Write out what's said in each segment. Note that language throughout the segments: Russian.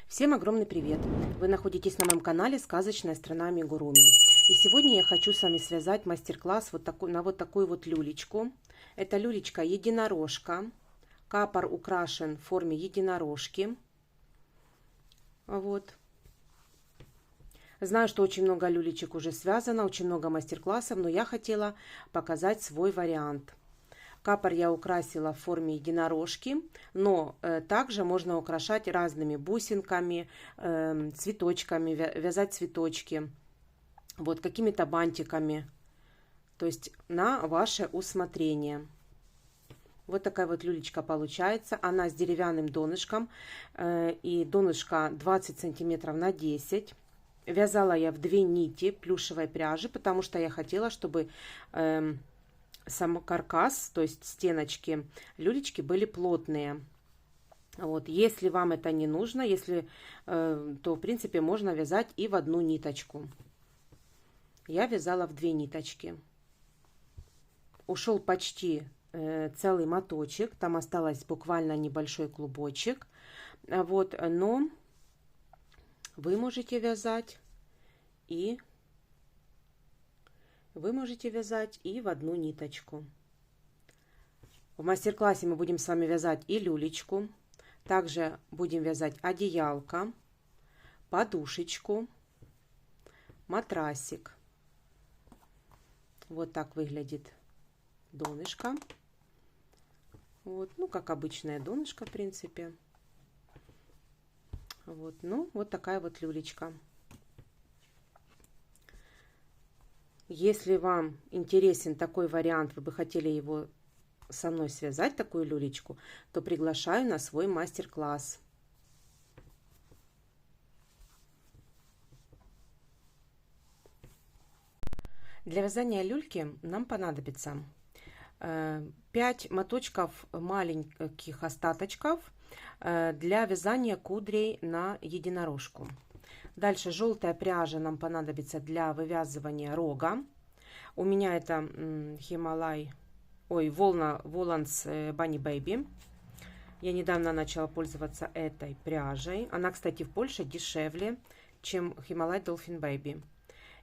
Всем огромный привет! Вы находитесь на моем канале «Сказочная страна Амигуруми». И сегодня я хочу с вами связать мастер-класс на вот такую вот люлечку. Это люлечка единорожка. Капор украшен в форме единорожки. Вот. Знаю, что очень много люлечек уже связано, очень много мастер-классов, но я хотела показать свой вариант. Капор я украсила в форме единорожки, но также можно украшать разными бусинками, цветочками, вязать цветочки, вот какими-то бантиками, то есть на ваше усмотрение. Вот такая вот люлечка получается, она с деревянным донышком, и донышко 20 сантиметров на 10. Вязала я в 2 нити плюшевой пряжи, потому что я хотела, чтобы сам каркас, то есть стеночки люлечки были плотные. Вот, если вам это не нужно, то в принципе можно вязать и в одну ниточку. Я вязала в 2 ниточки. Ушел почти целый моточек, там осталось буквально небольшой клубочек. Вот, но вы можете вязать и в одну ниточку. В мастер-классе мы будем с вами вязать и люлечку. Также будем вязать одеялко, подушечку, матрасик. Вот так выглядит донышко. Вот, ну, как обычное донышко, в принципе. Вот, ну, вот такая вот люлечка. Если вам интересен такой вариант, вы бы хотели его со мной связать, такую люлечку, то приглашаю на свой мастер-класс. Для вязания люльки нам понадобится 5 моточков маленьких остаточков для вязания кудрей на единорожку. Дальше желтая пряжа нам понадобится для вывязывания рога. У меня это волна Воланс Bunny Baby. Я недавно начала пользоваться этой пряжей. Она, кстати, в Польше дешевле, чем Himalaya Dolphin Baby.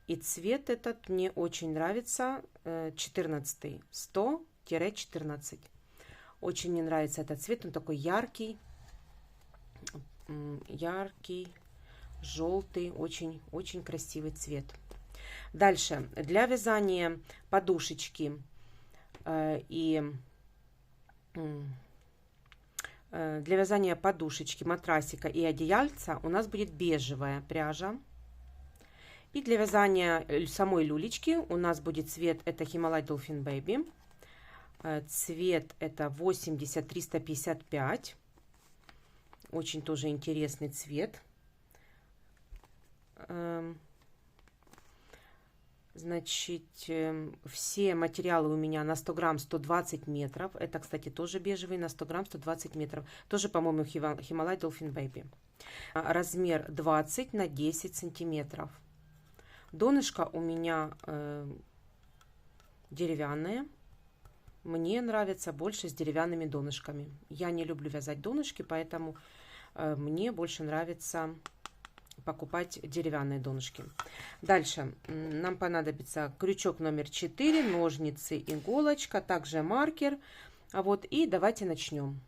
И цвет этот мне очень нравится, 14, 100-14. Очень мне нравится этот цвет, он такой яркий, желтый, очень красивый цвет. Дальше для вязания подушечки матрасика и одеяльца у нас будет бежевая пряжа. И для вязания самой люлечки у нас будет цвет, это Himalaya Dolphin Baby. Цвет это 80-355. Очень тоже интересный цвет. Значит, все материалы у меня на 100 грамм 120 метров. Это, кстати, тоже бежевый, на 100 грамм 120 метров. Тоже, по-моему, Himalaya Dolphin Baby. Размер 20 на 10 сантиметров. Донышко у меня деревянное. Мне нравится больше с деревянными донышками. Я не люблю вязать донышки, поэтому мне больше нравится покупать деревянные донышки. Дальше нам понадобится крючок номер 4, ножницы, иголочка, также маркер. Вот, и давайте начнем.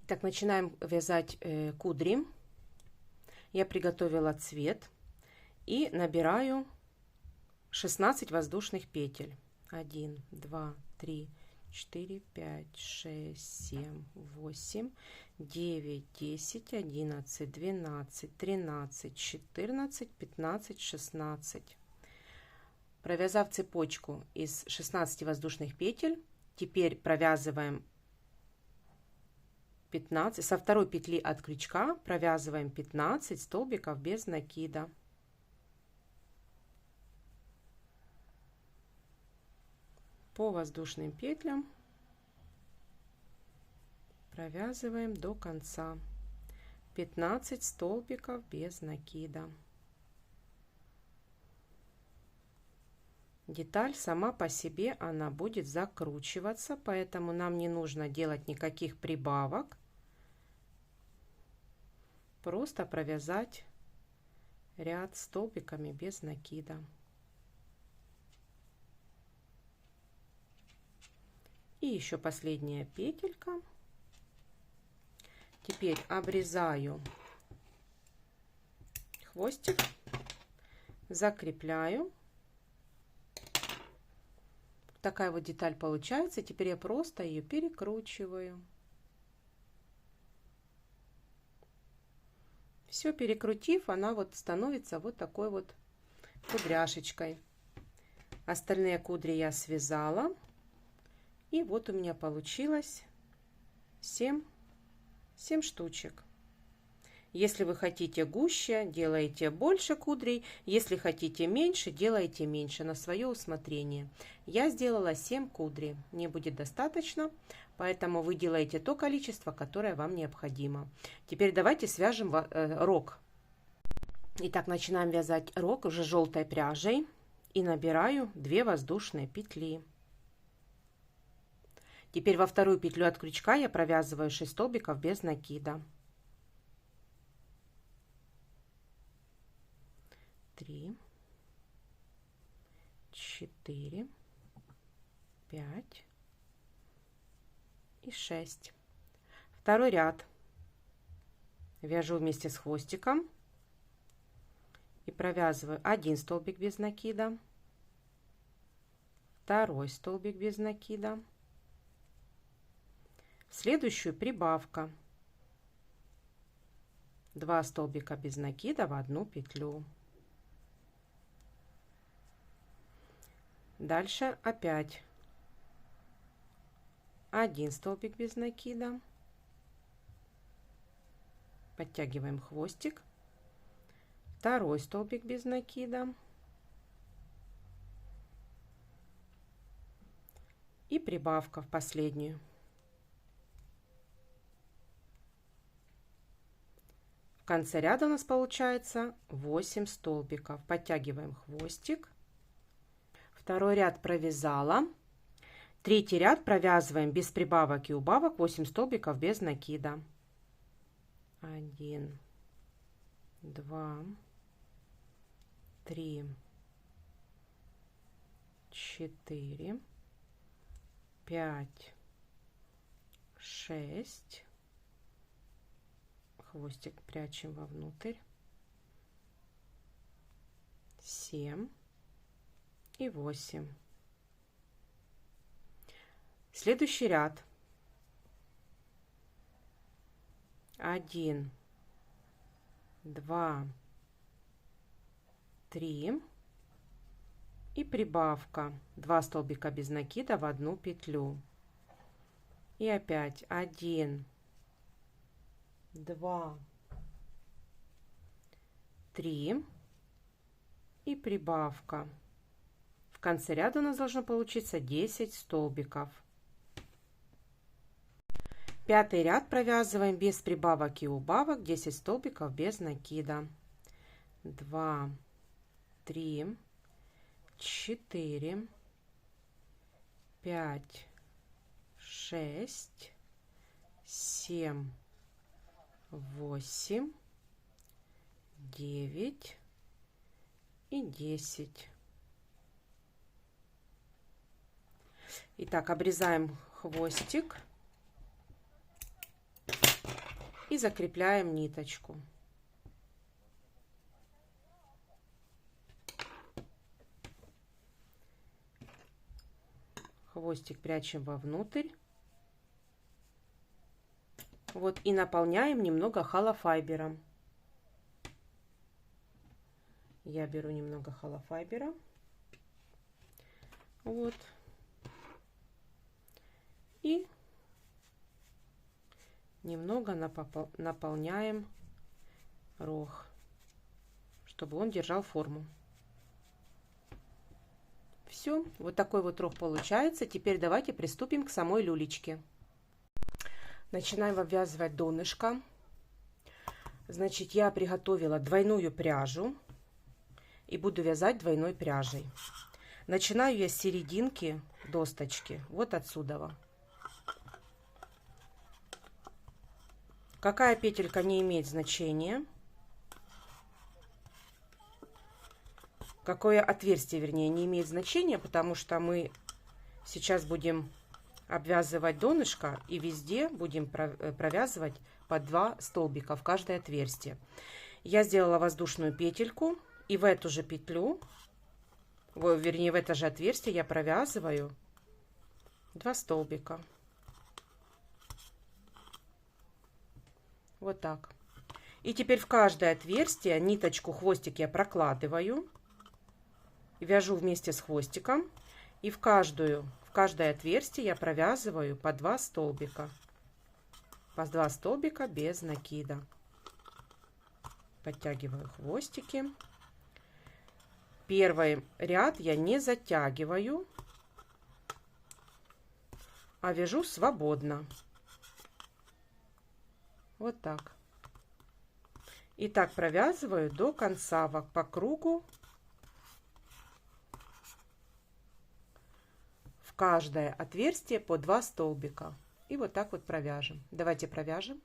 Итак, начинаем вязать кудри. Я приготовила цвет и набираю 16 воздушных петель. 1, 2, 3, 4, 5, 6, 7, 8, 9, 10, 11, 12, 13, 14, 15, 16. Провязав цепочку из 16 воздушных петель, теперь провязываем 15, со второй петли от крючка провязываем 15 столбиков без накида. По воздушным петлям провязываем до конца 15 столбиков без накида. Деталь сама по себе она будет закручиваться, поэтому нам не нужно делать никаких прибавок. просто провязать ряд столбиками без накида. И еще последняя петелька. Теперь обрезаю хвостик, закрепляю. Такая вот деталь получается. Теперь я просто ее перекручиваю. Все перекрутив, она вот становится вот такой вот кудряшечкой. Остальные кудри я связала. И вот у меня получилось 7 штучек. Если вы хотите гуще, делаете больше кудрей. Если хотите меньше, делаете меньше, на свое усмотрение. Я сделала 7 кудрей. Мне будет достаточно, поэтому вы делаете то количество, которое вам необходимо. Теперь давайте свяжем рог. Итак, начинаем вязать рог уже желтой пряжей. И набираю 2 воздушные петли. Теперь во вторую петлю от крючка я провязываю 6 столбиков без накида. 3, 4, 5 и 6. Второй ряд вяжу вместе с хвостиком и провязываю 1 столбик без накида, 2 столбик без накида, в следующую прибавка 2 столбика без накида в одну петлю. Дальше опять 1 столбик без накида, подтягиваем хвостик, 2 столбик без накида и прибавка в последнюю. В конце ряда у нас получается 8 столбиков. Подтягиваем хвостик. Второй ряд провязала. Третий ряд провязываем без прибавок и убавок 8 столбиков без накида. 1, 2, 3, 4, 5, 6. Хвостик прячем вовнутрь. 7 и 8. Следующий ряд. 1, 2, 3 и прибавка 2 столбика без накида в одну петлю. И опять 1, 2, 3 и прибавка. В конце ряда у нас должно получиться 10 столбиков. Пятый ряд провязываем без прибавок и убавок 10 столбиков без накида. 2, 3, 4, 5, 6, 7, 8, 9 и 10. Итак, обрезаем хвостик и закрепляем ниточку. Хвостик прячем вовнутрь. Вот, и наполняем немного холофайбером. Я беру немного холофайбера. Вот. И немного наполняем рог, чтобы он держал форму. Все, вот такой вот рог получается. Теперь давайте приступим к самой люлечке. Начинаем обвязывать донышко. Значит, я приготовила двойную пряжу и буду вязать двойной пряжей. Начинаю я с серединки досточки, вот отсюда. Какая петелька не имеет значения. Какое отверстие, вернее, не имеет значения, потому что мы сейчас будем обвязывать донышко и везде будем провязывать по 2 столбика в каждое отверстие. Я сделала воздушную петельку и в эту же петлю, вернее, в это же отверстие я провязываю 2 столбика. Вот так. И теперь в каждое отверстие ниточку, хвостик я прокладываю, вяжу вместе с хвостиком, и в каждое отверстие я провязываю по 2 столбика. По 2 столбика без накида. Подтягиваю хвостики. Первый ряд я не затягиваю, а вяжу свободно. Вот так. И так провязываю до конца по кругу. В каждое отверстие по 2 столбика. И вот так вот провяжем. Давайте провяжем.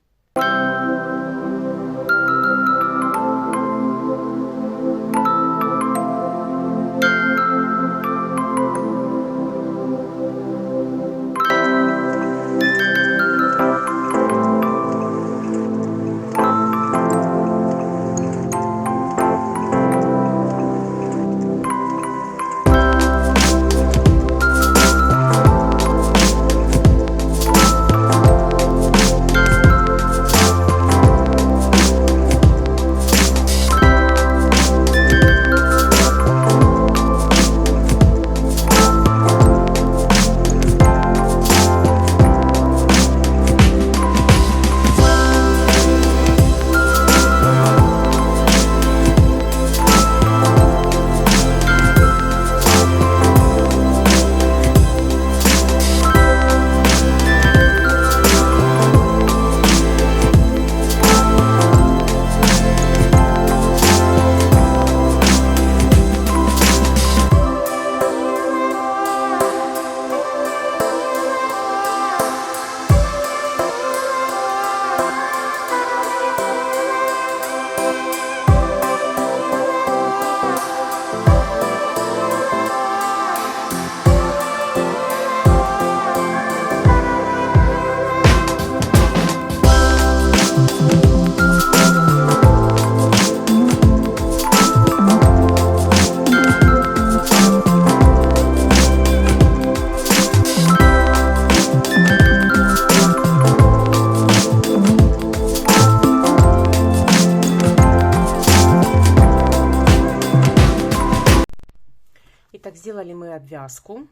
Итак, сделали мы обвязку.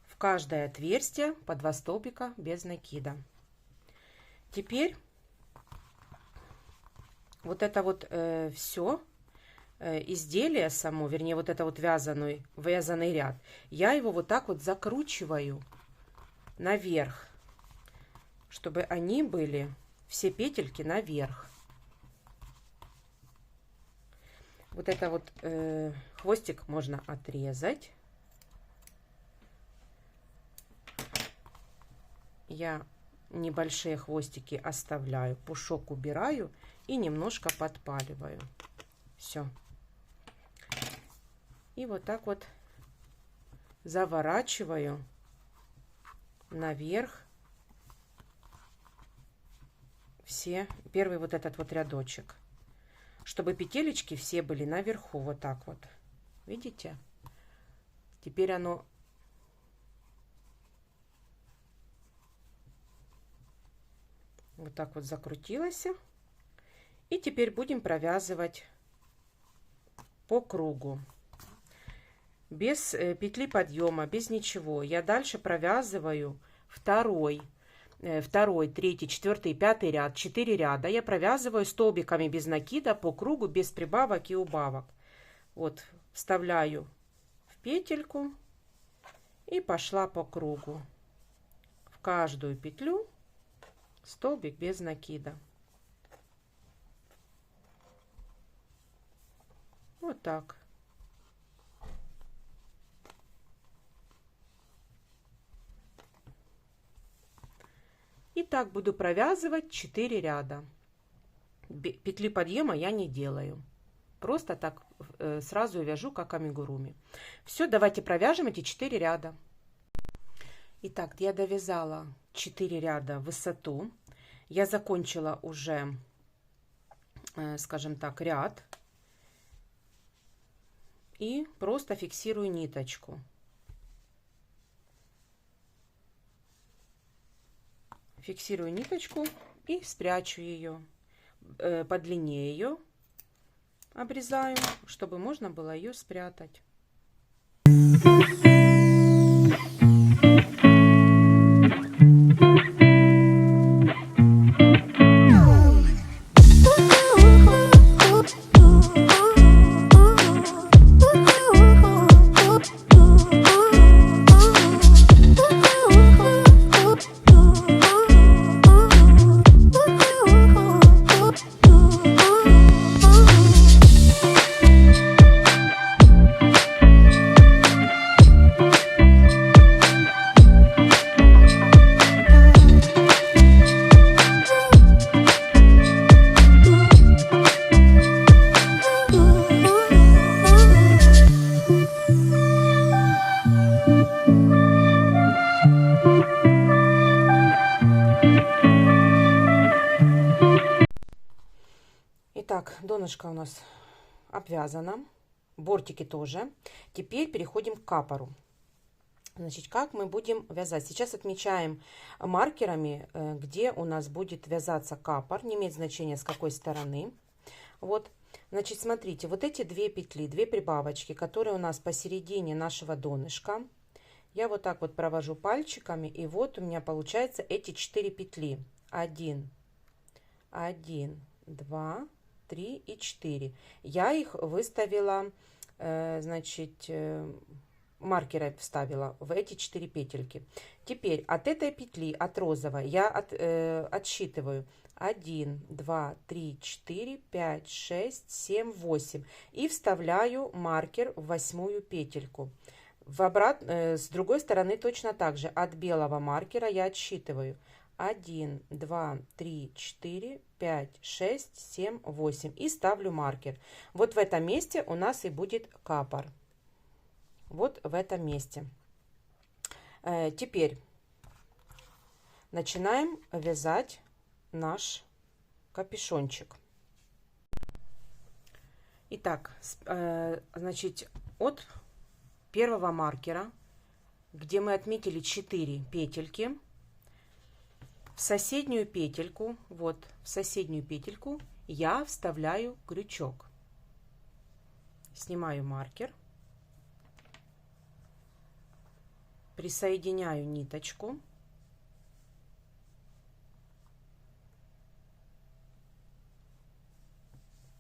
В каждое отверстие по 2 столбика без накида. Теперь вот это вот все изделие само, вернее вот это вот вязаный ряд, я его вот так вот закручиваю наверх, чтобы они были все петельки наверх. Вот это вот хвостик можно отрезать. Я небольшие хвостики оставляю, пушок убираю и немножко подпаливаю. Все. И вот так вот заворачиваю наверх первый вот этот вот рядочек, чтобы петелечки все были наверху, вот так вот. Видите? Теперь оно вот так вот закрутилось. И теперь будем провязывать по кругу. Без петли подъема, без ничего. Я дальше провязываю второй, третий, четвертый, пятый ряд, 4 ряда. Я провязываю столбиками без накида по кругу, без прибавок и убавок. Вот, вставляю в петельку и пошла по кругу. В каждую петлю столбик без накида. Вот так. И так буду провязывать 4 ряда. петли подъема я не делаю. Просто так сразу вяжу, как амигуруми. Все, давайте провяжем эти 4 ряда. Итак, я довязала 4 ряда в высоту. Я закончила уже, скажем так, ряд. И просто фиксирую ниточку. Фиксирую ниточку и спрячу ее. По длине ее обрезаю, чтобы можно было ее спрятать. Итак, донышко у нас обвязано, бортики тоже. Теперь переходим к капору. Значит, как мы будем вязать? Сейчас отмечаем маркерами, где у нас будет вязаться капор. Не имеет значения, с какой стороны. Вот, значит, смотрите, вот эти 2 петли, 2 прибавочки, которые у нас посередине нашего донышка. Я вот так вот провожу пальчиками, и вот у меня получается эти 4 петли. 1, 1, 2, 3 и 4. Я их выставила, значит, маркером вставила в эти 4 петельки. Теперь от этой петли, от розовой, я отсчитываю 1, 2, 3, 4, 5, 6, 7, 8 и вставляю маркер в 8-ю петельку. С другой стороны точно так же. От белого маркера я отсчитываю 1, 2, 3, 4, 5, 6, 7, 8 и ставлю маркер. Вот в этом месте у нас и будет капор. Вот в этом месте. Теперь начинаем вязать наш капюшончик. Итак, значит, от первого маркера, где мы отметили 4 петельки, в соседнюю петельку, вот в соседнюю петельку я вставляю крючок. Снимаю маркер, присоединяю ниточку,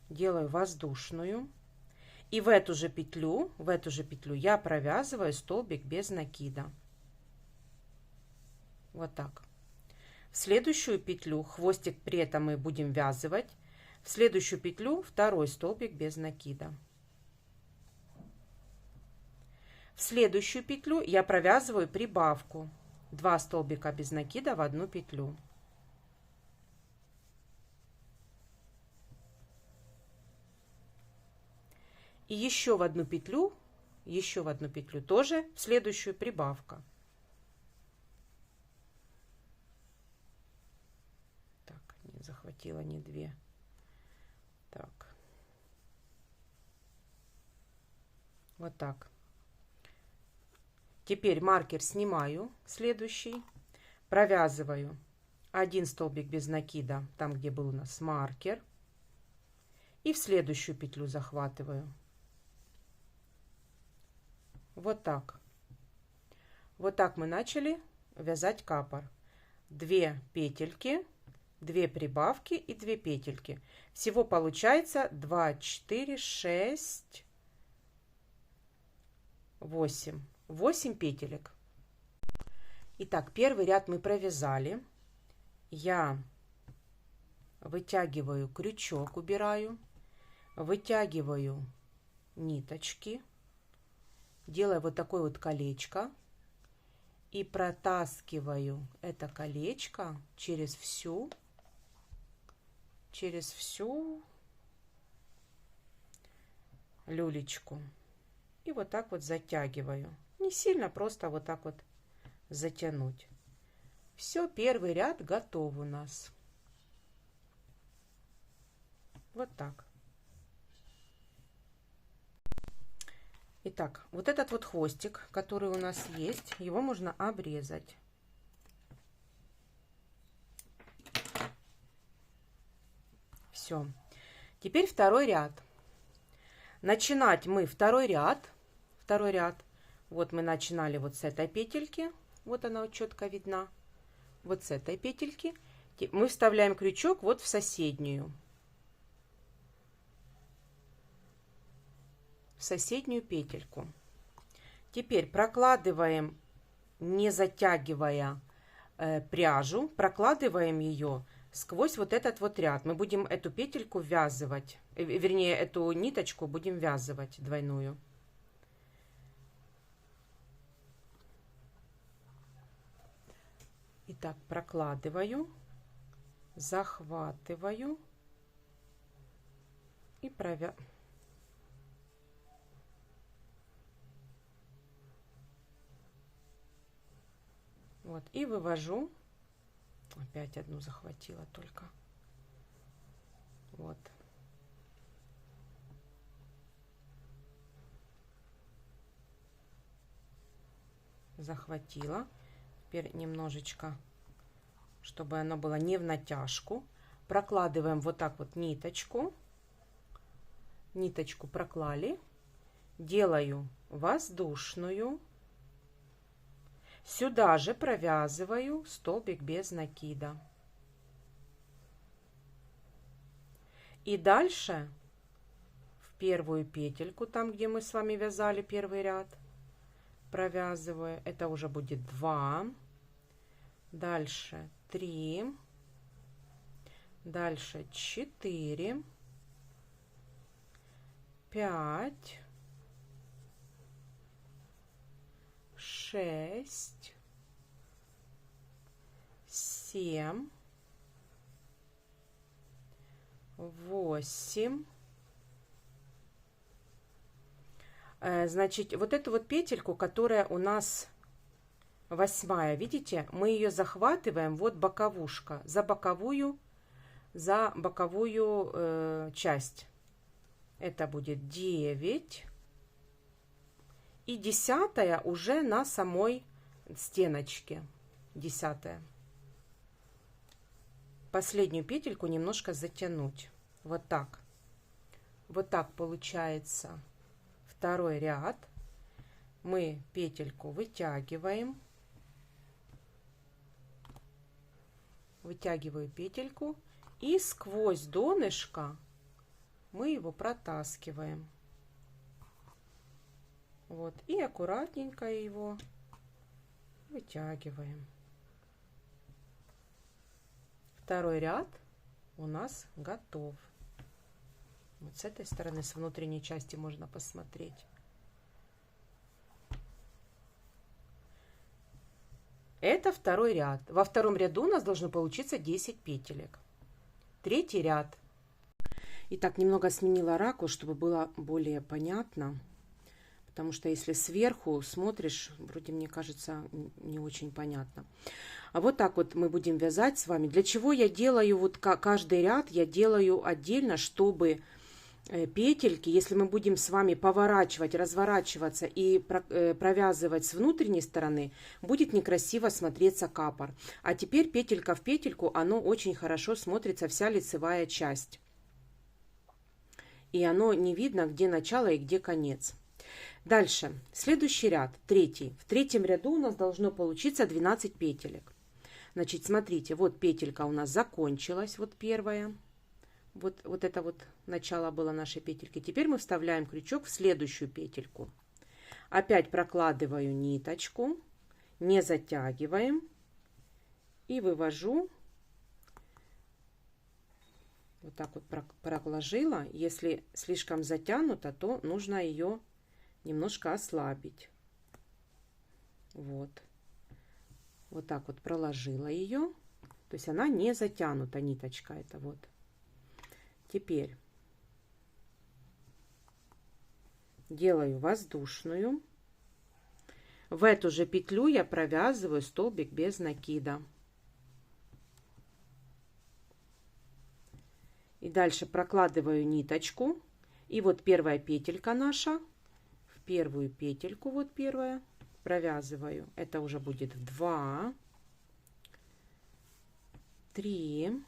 делаю воздушную, и в эту же петлю я провязываю столбик без накида. Вот так. В следующую петлю, хвостик при этом мы будем ввязывать, в следующую петлю второй столбик без накида. В следующую петлю я провязываю прибавку, 2 столбика без накида в одну петлю. И еще в одну петлю тоже в следующую прибавка. Так, не захватила не 2. Так. Вот так. Теперь маркер снимаю, следующий, провязываю 1 столбик без накида, там, где был у нас маркер, и в следующую петлю захватываю. Вот так. Вот так мы начали вязать капор. 2 петельки, 2 прибавки и 2 петельки. Всего получается 2, 4, 6, 8. 8 петелек. Итак, первый ряд мы провязали. Я вытягиваю крючок, убираю, вытягиваю ниточки, делаю вот такое вот колечко и протаскиваю это колечко через всю через всю люлечку. И вот так вот затягиваю. Не сильно, просто вот так вот затянуть. Все, первый ряд готов у нас. Вот так. Итак, вот этот вот хвостик, который у нас есть, его можно обрезать. Все. Теперь второй ряд. Начинать мы второй ряд. Вот мы начинали вот с этой петельки. Вот она вот четко видна. Вот с этой петельки. Мы вставляем крючок вот в соседнюю. В соседнюю петельку. Теперь прокладываем, не затягивая пряжу, прокладываем ее сквозь вот этот вот ряд. Мы будем эту петельку ввязывать, вернее, эту ниточку будем ввязывать двойную. Итак, прокладываю, захватываю и провязываю. Вот, и вывожу. Опять одну захватила только. Вот. Захватила. Теперь немножечко, чтобы оно было не в натяжку. Прокладываем вот так вот ниточку. Ниточку проклали. Делаю воздушную. Сюда же провязываю столбик без накида. И дальше в первую петельку, там где мы с вами вязали первый ряд, провязываю. Это уже будет 2. Дальше 3. Дальше 4. 5. 6, 7, 8. Значит, вот эту вот петельку, которая у нас 8, видите, мы ее захватываем, вот боковушка, за боковую часть. Это будет 9. И 10 уже на самой стеночке. 10. Последнюю петельку немножко затянуть. Вот так. Вот так получается второй ряд. Мы петельку вытягиваем. Вытягиваю петельку. И сквозь донышко мы его протаскиваем. Вот, и аккуратненько его вытягиваем. Второй ряд у нас готов. Вот с этой стороны, с внутренней части можно посмотреть. Это второй ряд. Во втором ряду у нас должно получиться 10 петелек. Третий ряд. Итак, немного сменила ракурс, чтобы было более понятно. Потому что если сверху смотришь, вроде, мне кажется, не очень понятно. А вот так вот мы будем вязать с вами. Для чего я делаю вот каждый ряд, я делаю отдельно, чтобы петельки, если мы будем с вами поворачивать, разворачиваться и провязывать с внутренней стороны, будет некрасиво смотреться капор. А теперь петелька в петельку, оно очень хорошо смотрится, вся лицевая часть. И оно не видно, где начало и где конец. Дальше, следующий ряд, третий. В третьем ряду у нас должно получиться 12 петелек. Значит, смотрите, вот петелька у нас закончилась, вот первая. Вот это вот начало было нашей петельки. Теперь мы вставляем крючок в следующую петельку. Опять прокладываю ниточку, не затягиваем. И вывожу. Вот так вот проложила. Если слишком затянуто, то нужно ее немножко ослабить. Вот. Вот так вот проложила ее. То есть она не затянута, ниточка эта вот. Теперь делаю воздушную. В эту же петлю я провязываю столбик без накида. И дальше прокладываю ниточку. И вот первая петелька наша. В первую петельку, вот первая, провязываю. Это уже будет 2, 3,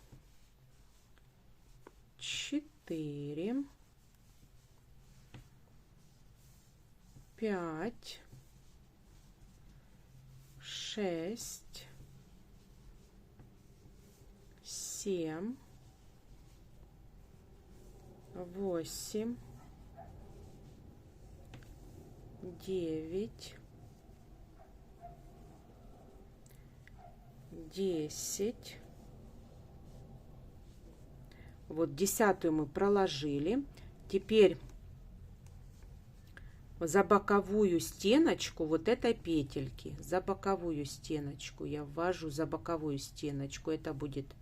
4, 5, 6, 7, 8, 9, 10. Вот 10-ю мы проложили. Теперь за боковую стеночку вот этой петельки, за боковую стеночку я ввожу, за боковую стеночку, это будет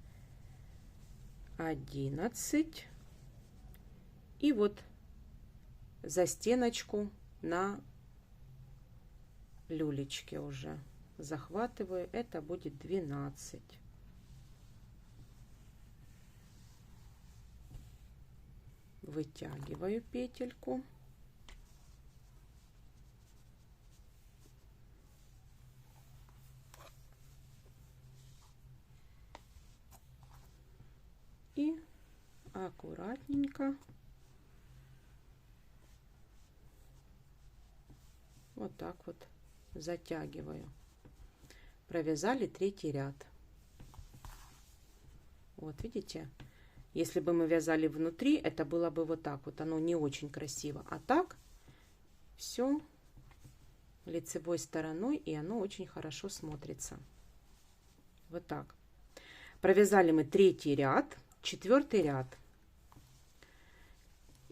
11. И вот за стеночку на люлечке уже захватываю, это будет 12. Вытягиваю петельку. И аккуратненько вот так вот затягиваю. Провязали 3-й ряд. Вот видите, если бы мы вязали внутри, это было бы вот так вот, оно не очень красиво. А так все лицевой стороной, и оно очень хорошо смотрится. Вот так. Провязали мы 3-й ряд, 4-й ряд.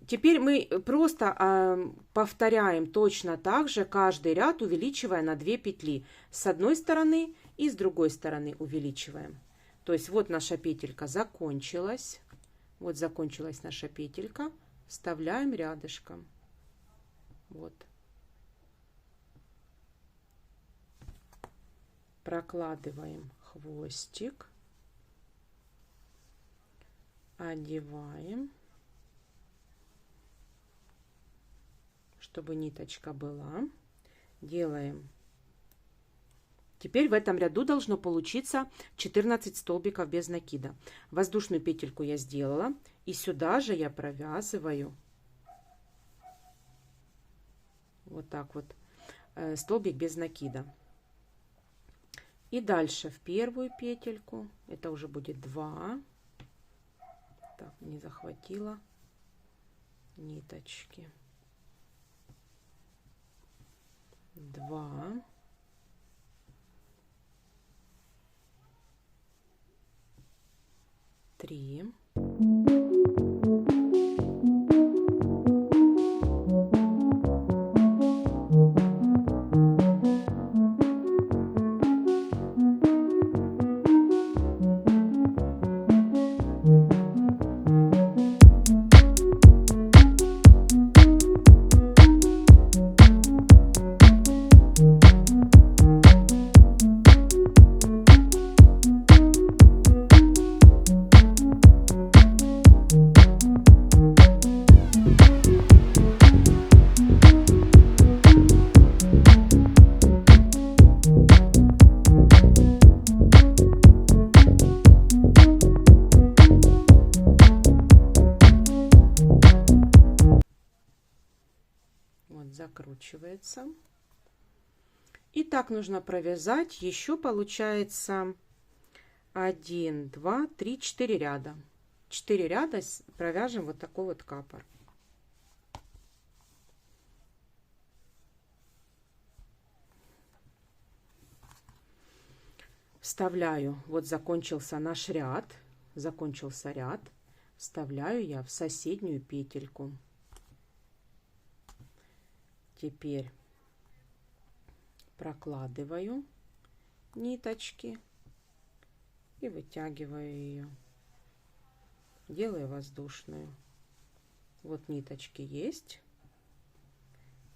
Теперь мы просто повторяем точно так же каждый ряд, увеличивая на 2 петли. С одной стороны и с другой стороны увеличиваем. То есть вот наша петелька закончилась. Вот закончилась наша петелька. Вставляем рядышком. Вот. Прокладываем хвостик. Одеваем, чтобы ниточка была. Делаем. Теперь в этом ряду должно получиться 14 столбиков без накида. Воздушную петельку я сделала. И сюда же я провязываю вот так вот столбик без накида. И дальше в первую петельку, это уже будет 2. Так, не захватила ниточки. 2. 3. Закручивается. И так нужно провязать еще, получается, 1, 2, 3, 4 ряда. 4 ряда провяжем вот такой вот капор. Вставляю, вот закончился наш ряд, закончился ряд, вставляю я в соседнюю петельку. Теперь прокладываю ниточки и вытягиваю ее. делаю воздушную. Вот ниточки есть.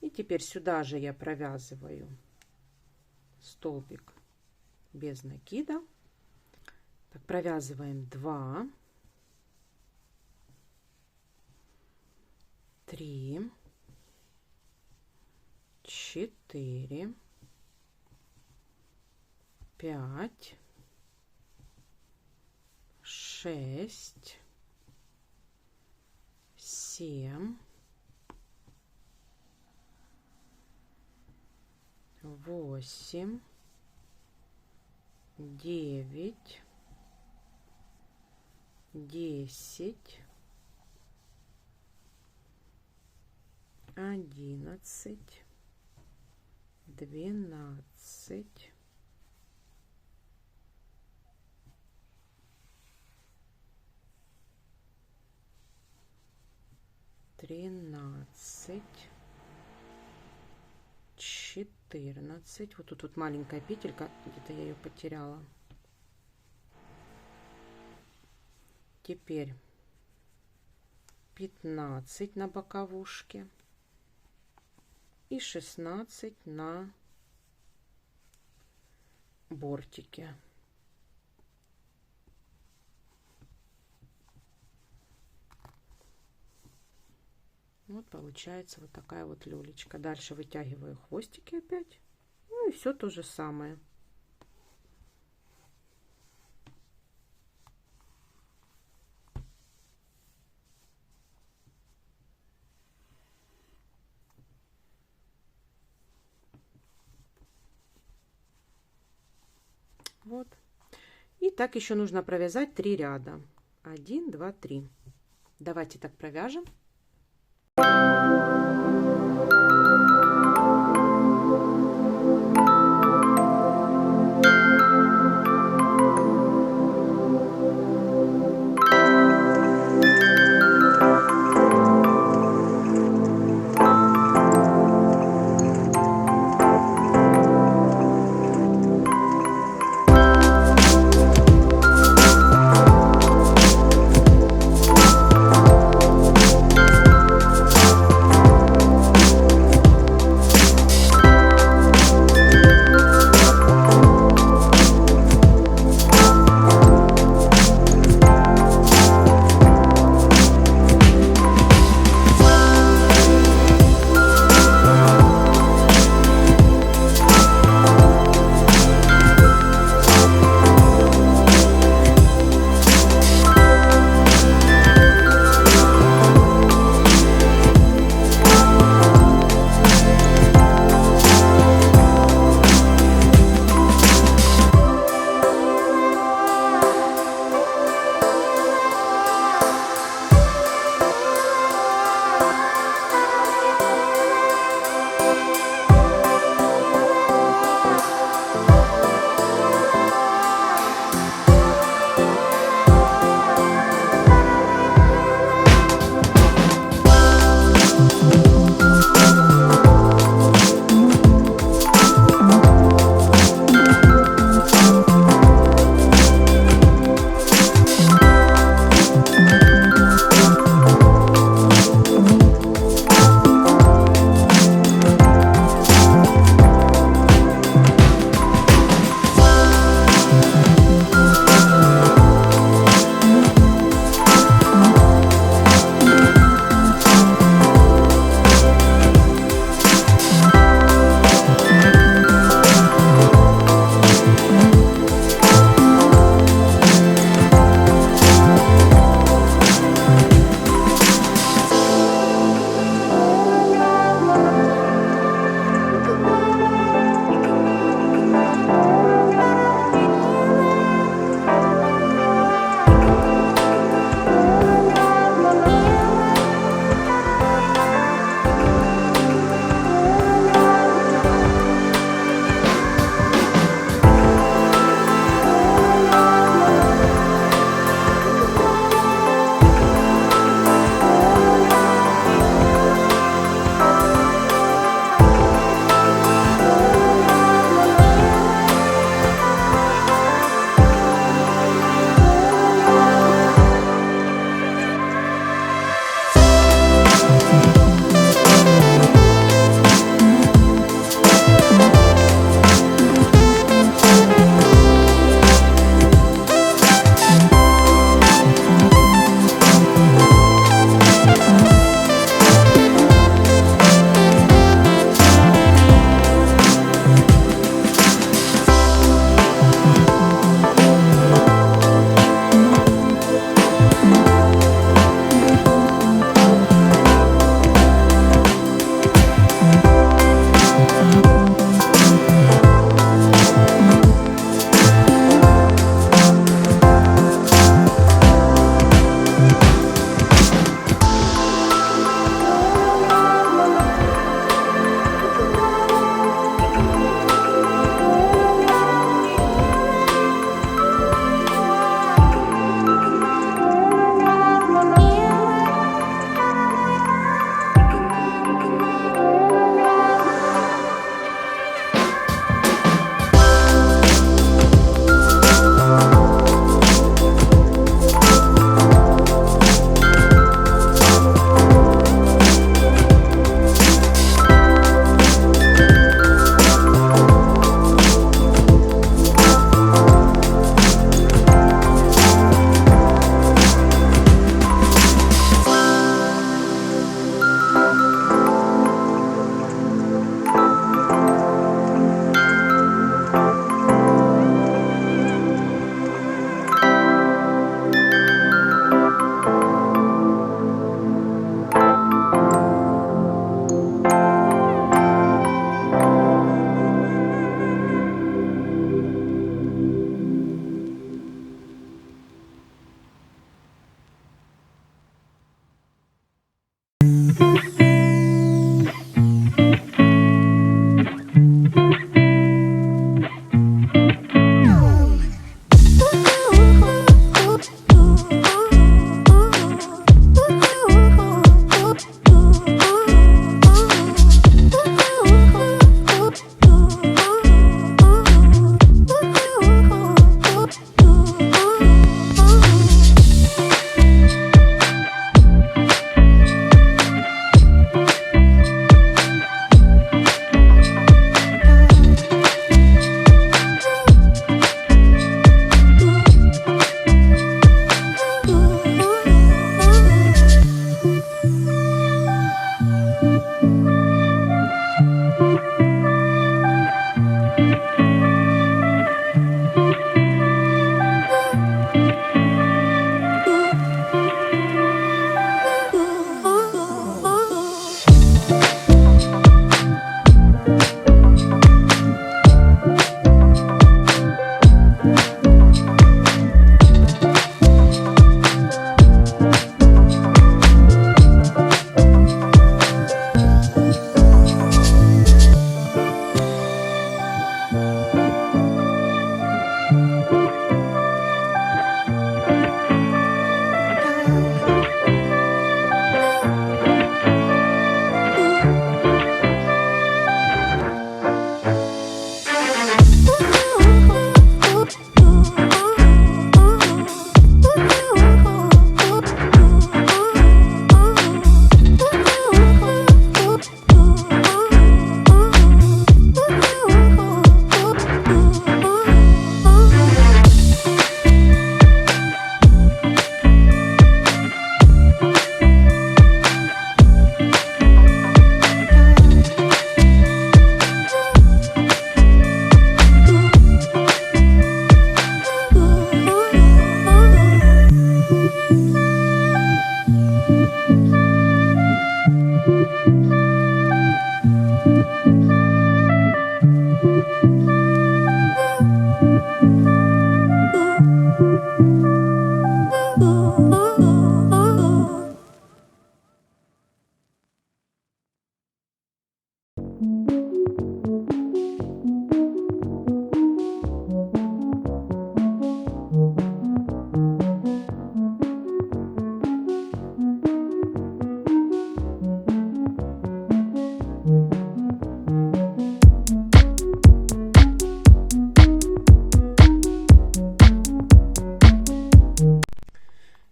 И теперь сюда же я провязываю столбик без накида. Так, провязываем 2, 3, 4, 5, 6, 7, 8, 9, 10, 11, 12, 13, 14. Вот тут вот маленькая петелька, где-то я ее потеряла. Теперь 15 на боковушке и 16 на бортике. Вот получается вот такая вот люлечка. Дальше вытягиваю хвостики опять. Ну и все то же самое. Вот. И так еще нужно провязать 3 ряда. 1, 2, 3. Давайте так провяжем.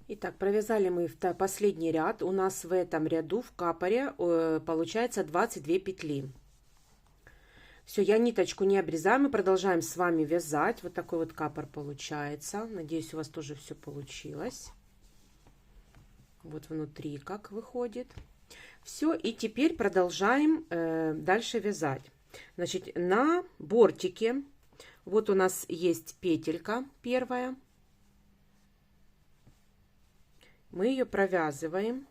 Итак, провязали мы последний ряд. У нас в этом ряду в капоре получается 22 петли. Все, я ниточку не обрезаю, мы продолжаем с вами вязать. Вот такой вот капор получается. Надеюсь, у вас тоже все получилось. Вот внутри как выходит. Все, и теперь продолжаем дальше вязать. Значит, на бортике вот у нас есть петелька первая. Мы ее провязываем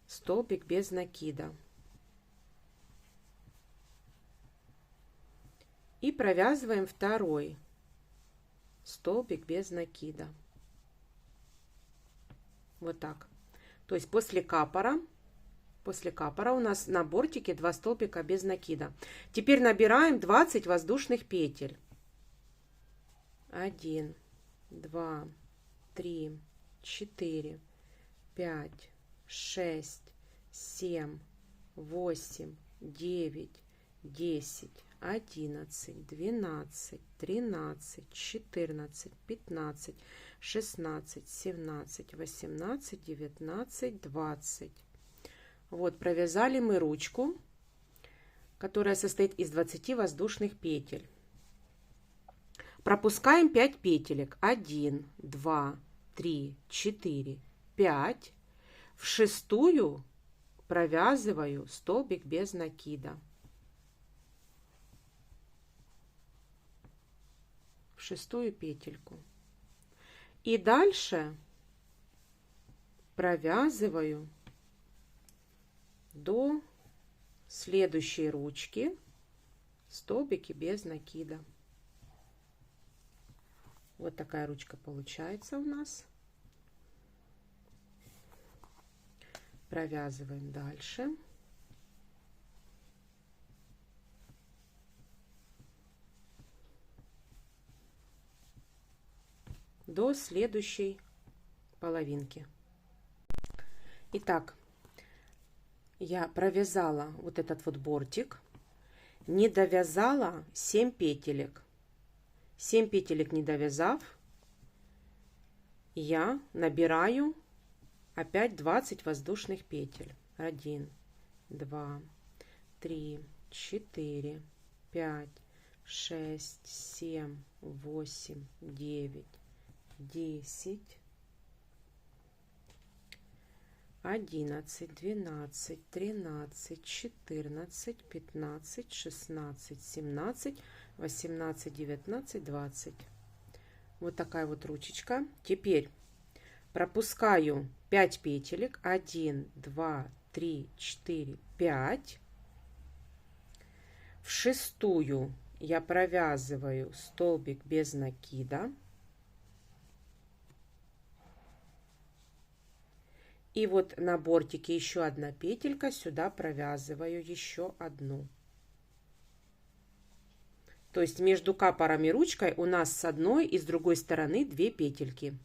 столбик без накида. И провязываем второй столбик без накида. Вот так. То есть после капора у нас на бортике 2 столбика без накида. Теперь набираем 20 воздушных петель. 1, 2, 3, 4, 5, 6, 7, 8, 9, 10, 11, 12, 13, 14, 15, 16, 17, 18, 19, 20. Вот, провязали мы ручку, которая состоит из 20 воздушных петель. Пропускаем 5 петелек. 1, 2, 3, 4, 5. В шестую провязываю столбик без накида. В шестую петельку. И дальше провязываю до следующей ручки столбики без накида. Вот такая ручка получается у нас. Провязываем дальше. До следующей половинки. Итак, я провязала вот этот вот бортик, не довязала 7 петелек. 7 петелек не довязав, я набираю опять 20 воздушных петель. 1, 2, 3, 4, 5, 6, 7, 8, 9, 10, 11, 12, 13, 14, 15, 16, 17, 18, 19, 20. Вот такая вот ручечка. Теперь пропускаю 5 петелек. 1, 2, 3, 4, 5. В шестую я провязываю столбик без накида. И вот на бортике еще одна петелька, сюда провязываю еще одну. То есть между капором и ручкой у нас с одной и с другой стороны 2 петельки.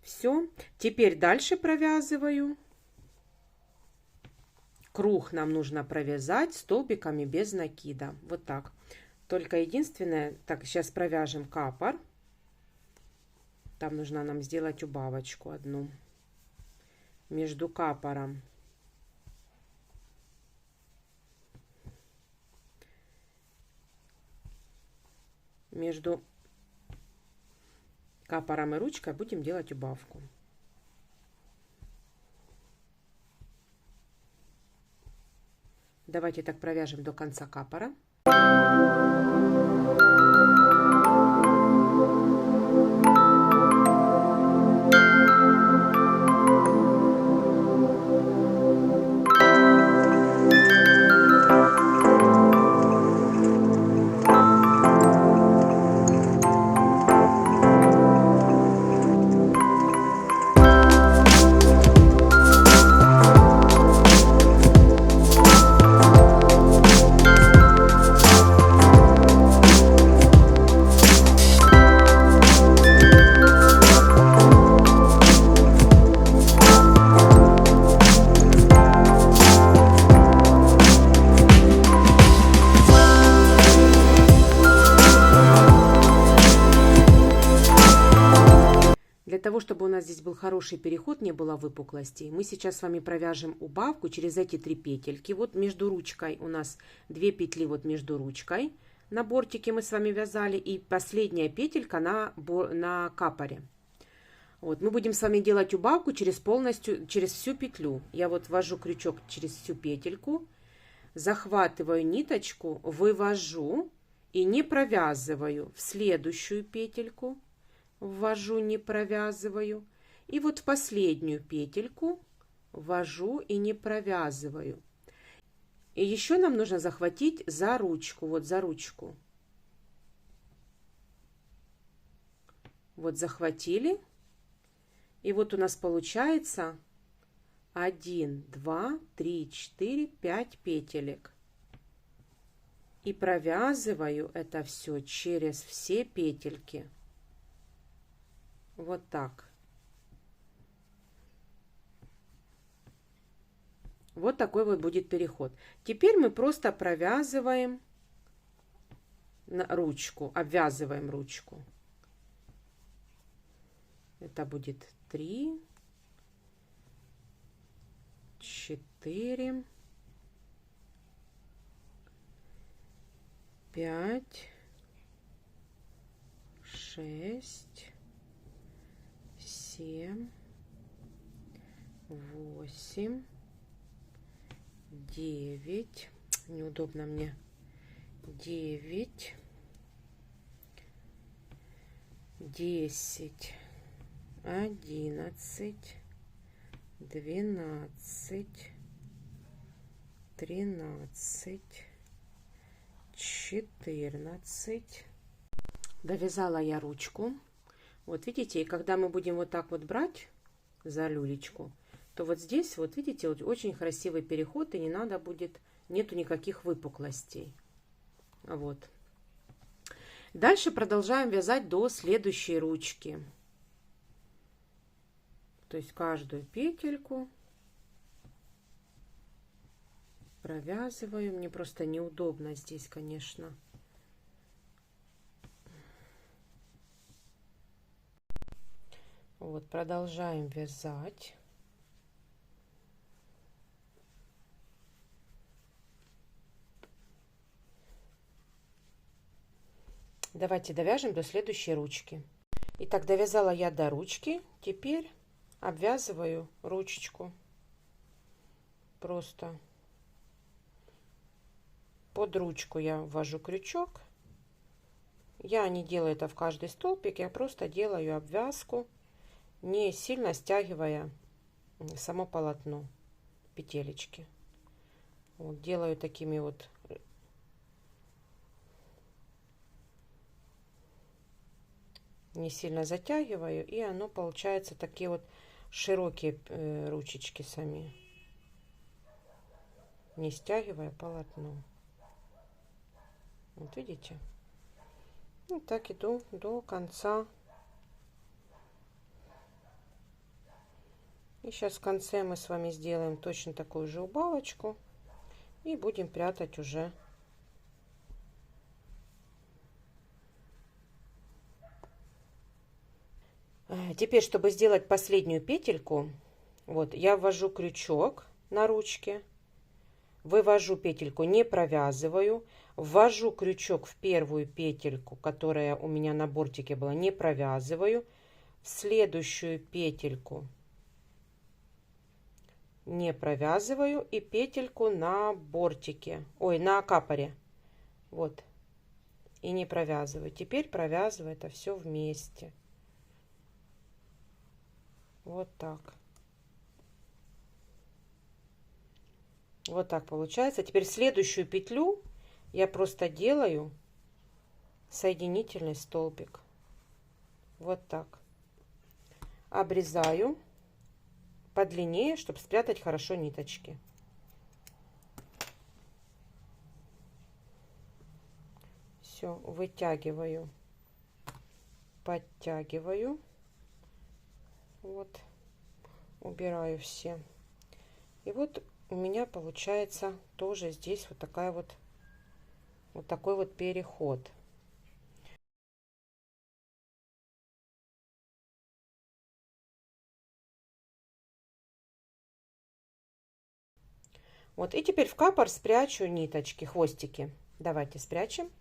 Все, теперь дальше провязываю. Круг нам нужно провязать столбиками без накида. Вот так. Только единственное, так, сейчас провяжем капор. Там нужно нам сделать убавочку одну между капором и ручкой будем делать убавку. Давайте так провяжем до конца капора. Для того, чтобы у нас здесь был хороший переход, не было выпуклостей, мы сейчас с вами провяжем убавку через эти 3 петельки. Вот между ручкой у нас 2 петли вот между ручкой. На бортике мы с вами вязали. И последняя петелька на капоре. Вот, мы будем с вами делать убавку через всю петлю. Я вот ввожу крючок через всю петельку. Захватываю ниточку, вывожу и не провязываю в следующую петельку. Ввожу, не провязываю. И вот в последнюю петельку ввожу и не провязываю. И еще нам нужно захватить за ручку. Вот за ручку. Вот захватили. И вот у нас получается 1, 2, 3, 4, 5 петелек. И провязываю это все через все петельки. Вот так. Вот такой вот будет переход. Теперь мы просто провязываем ручку, обвязываем ручку. Это будет 3, 4, 5, 6, 7, 8, 9, неудобно мне, 9, 10, 11, 12, 13, 14. Довязала я ручку. Вот видите, и когда мы будем вот так вот брать за люлечку, то вот здесь, вот видите, вот очень красивый переход, и не надо будет, нету никаких выпуклостей. Вот. Дальше продолжаем вязать до следующей ручки. То есть каждую петельку провязываю. Мне просто неудобно здесь, конечно. Вот, продолжаем вязать. Давайте довяжем до следующей ручки. Итак, довязала я до ручки. Теперь обвязываю ручечку. Просто под ручку я ввожу крючок. Я не делаю это в каждый столбик, я просто делаю обвязку, не сильно стягивая само полотно, петелечки. Вот, делаю такими вот не сильно затягиваю, и оно получается такие вот широкие ручечки сами, не стягивая полотно. Вот видите? И так иду до конца. И сейчас в конце мы с вами сделаем точно такую же убавочку и будем прятать уже теперь, чтобы сделать последнюю петельку, вот я ввожу крючок на ручке, вывожу петельку, не провязываю, ввожу крючок в первую петельку, которая у меня на бортике была, не провязываю, в следующую петельку не провязываю и петельку на бортике, ой, на капоре, вот, и не провязываю. Теперь провязываю это все вместе. Вот так. Вот так получается. Теперь следующую петлю я просто делаю соединительный столбик. Вот так. Обрезаю подлиннее, чтобы спрятать хорошо ниточки. Все, вытягиваю, подтягиваю. Вот, убираю все. И вот у меня получается тоже здесь вот такая вот такой вот переход. Вот, и теперь в капор спрячу ниточки, хвостики. Давайте спрячем.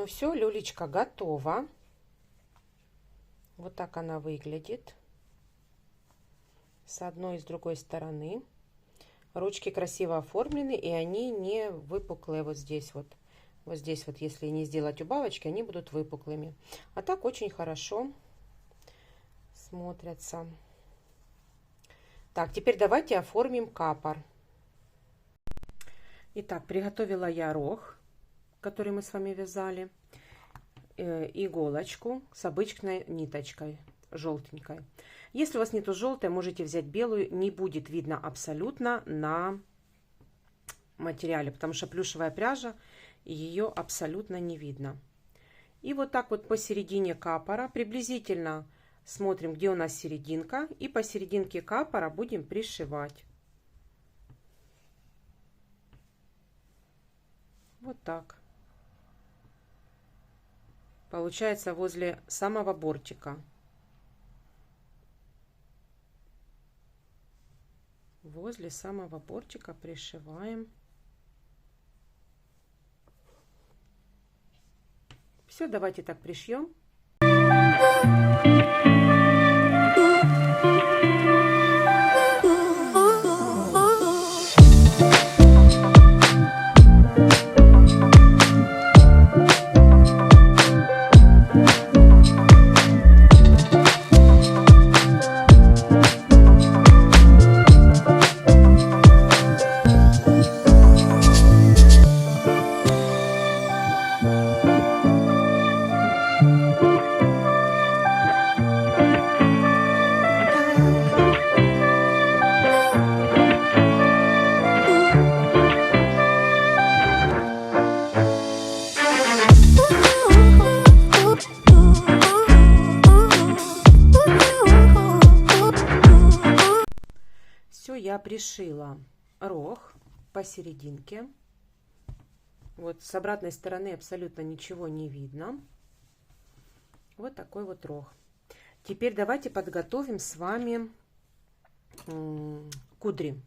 Ну все, люлечка готова. Вот так она выглядит с одной и с другой стороны. Ручки красиво оформлены, и они не выпуклые вот здесь вот. Вот здесь вот, если не сделать убавочки, они будут выпуклыми. А так очень хорошо смотрятся. Так, теперь давайте оформим капор. Итак, приготовила я рог, который мы с вами вязали, иголочку с обычной ниточкой, желтенькой. Если у вас нету желтой, можете взять белую, не будет видно абсолютно на материале, потому что плюшевая пряжа, ее абсолютно не видно. И вот так вот посередине капора приблизительно смотрим, где у нас серединка, и посерединке капора будем пришивать. Вот так. Получается возле самого бортика. Возле самого бортика пришиваем. Все, давайте так пришьем. Все, я пришила рог посерединке. Вот с обратной стороны абсолютно ничего не видно. Вот такой вот рог. Теперь давайте подготовим с вами кудри.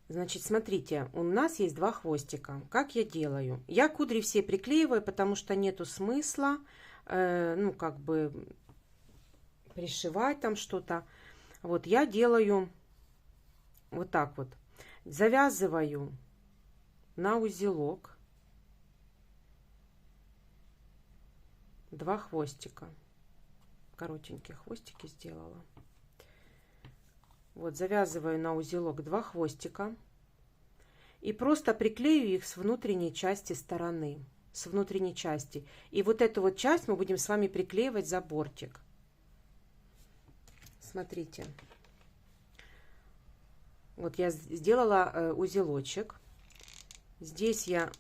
Значит, смотрите, у нас есть два хвостика. Как я делаю? Я кудри все приклеиваю, потому что нету смысла, ну, как бы пришивать там что-то. Вот я делаю вот так вот. Завязываю на узелок два хвостика. Коротенькие хвостики сделала. Вот завязываю на узелок два хвостика и просто приклею их с внутренней части стороны, с внутренней части. И вот эту вот часть мы будем с вами приклеивать за бортик. Смотрите. Вот я сделала узелочек. Здесь я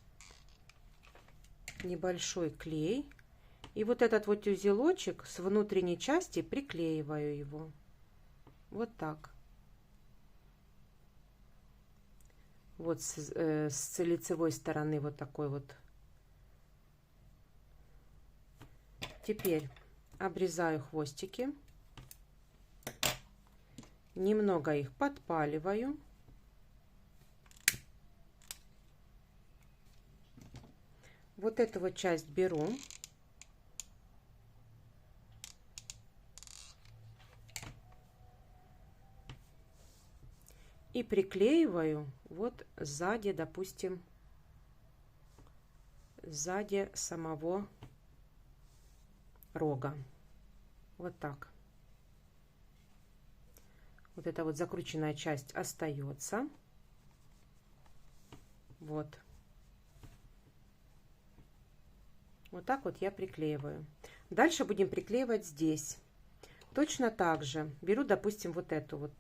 небольшой клей. И вот этот вот узелочек с внутренней части приклеиваю его. Вот так. Вот с лицевой стороны вот такой вот. Теперь обрезаю хвостики. Немного их подпаливаю. Вот эту вот часть беру. И приклеиваю вот сзади, допустим, сзади самого рога. Вот так. Вот эта вот закрученная часть остается. Вот. Вот так вот я приклеиваю. Дальше будем приклеивать здесь. Точно так же беру, допустим, вот эту вот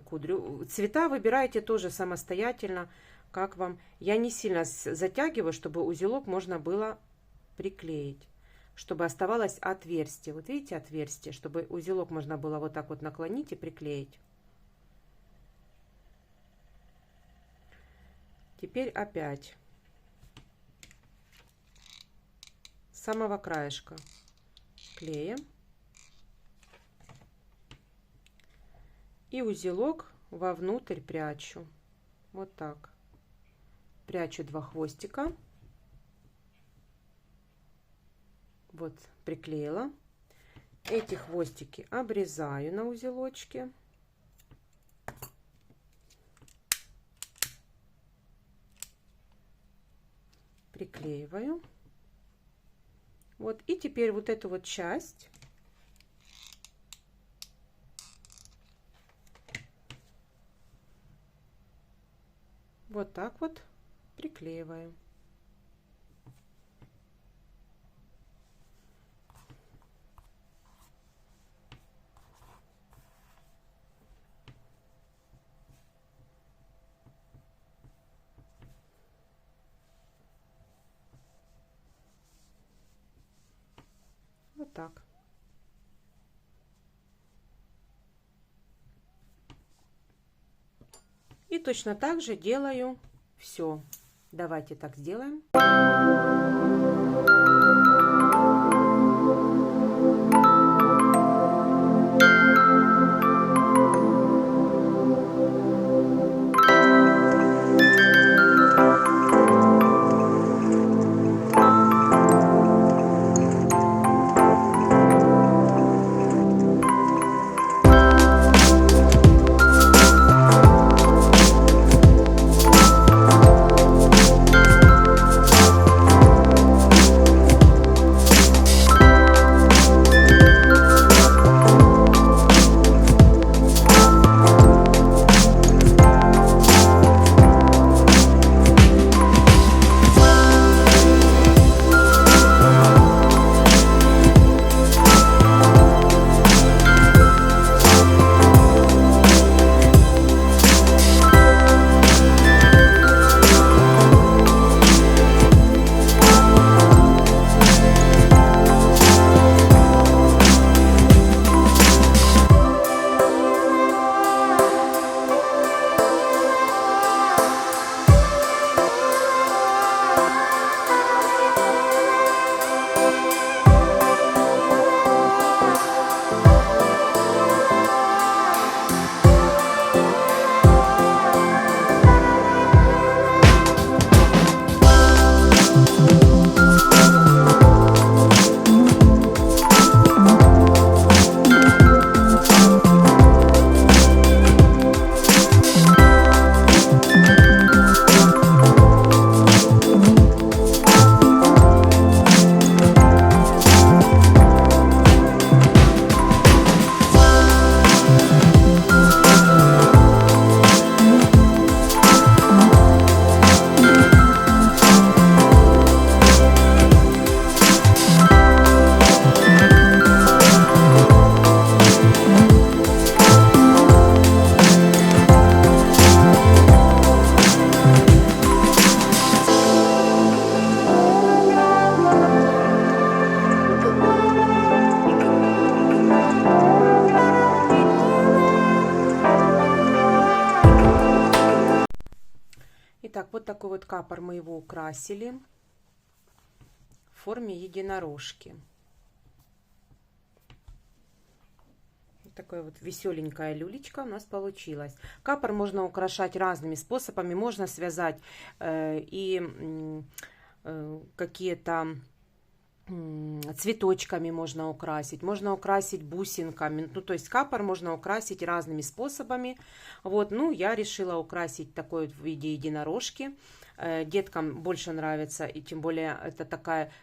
кудрю. Цвета выбираете тоже самостоятельно, как вам. Я не сильно затягиваю, чтобы узелок можно было приклеить, чтобы оставалось отверстие. Вот видите, отверстие, чтобы узелок можно было вот так вот наклонить и приклеить. Теперь опять с самого краешка клеем. И узелок вовнутрь прячу. Вот так. Прячу два хвостика. Вот, приклеила. Эти хвостики обрезаю на узелочке. Приклеиваю. Вот, и теперь вот эту вот часть вот так вот приклеиваю. Вот так. И точно так же делаю все. Давайте так сделаем. Итак, вот такой вот капор мы его украсили в форме единорожки. Вот такая вот веселенькая люлечка у нас получилась. Капор можно украшать разными способами. Можно связать какие-то цветочками можно украсить бусинками. Ну, то есть капор можно украсить разными способами. Вот, ну, я решила украсить такой в виде единорожки. Деткам больше нравится, и тем более это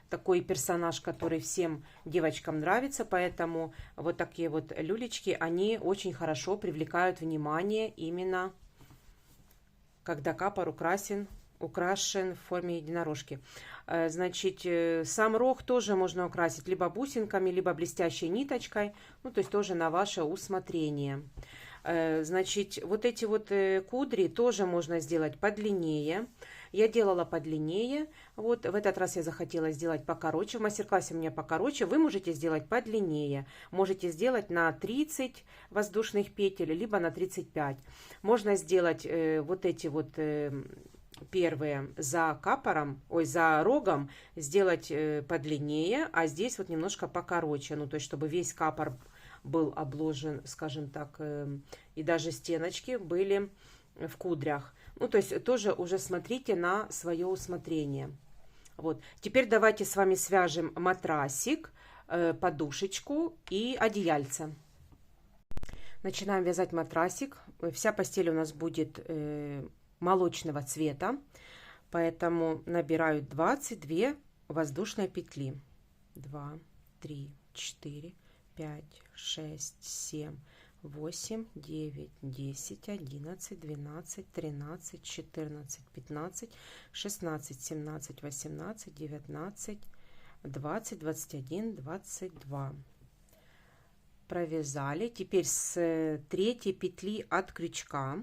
такой персонаж, который всем девочкам нравится, поэтому вот такие вот люлечки, они очень хорошо привлекают внимание именно когда капор украшен в форме единорожки. Значит, сам рог тоже можно украсить либо бусинками, либо блестящей ниточкой, ну, то есть тоже на ваше усмотрение. Значит, вот эти вот кудри тоже можно сделать подлиннее. Я делала подлиннее, вот в этот раз я захотела сделать покороче. В мастер-классе у меня покороче, вы можете сделать подлиннее. Можете сделать на 30 воздушных петель, либо на 35. Можно сделать вот эти вот первые за капором, за рогом сделать подлиннее, а здесь вот немножко покороче, ну, то есть чтобы весь капор был обложен, скажем так, и даже стеночки были в кудрях. Ну, то есть тоже уже смотрите на свое усмотрение. Вот. Теперь давайте с вами свяжем матрасик, подушечку и одеяльце. Начинаем вязать матрасик. Вся постель у нас будет молочного цвета, поэтому набираю 22 воздушные петли. 2, 3, 4, 5, 6, 7, 8, 9, 10, 11, 12, 13, 14, 15, 16, 17, 18, 19, 20, 21, 22. Провязали. Теперь с третьей петли от крючка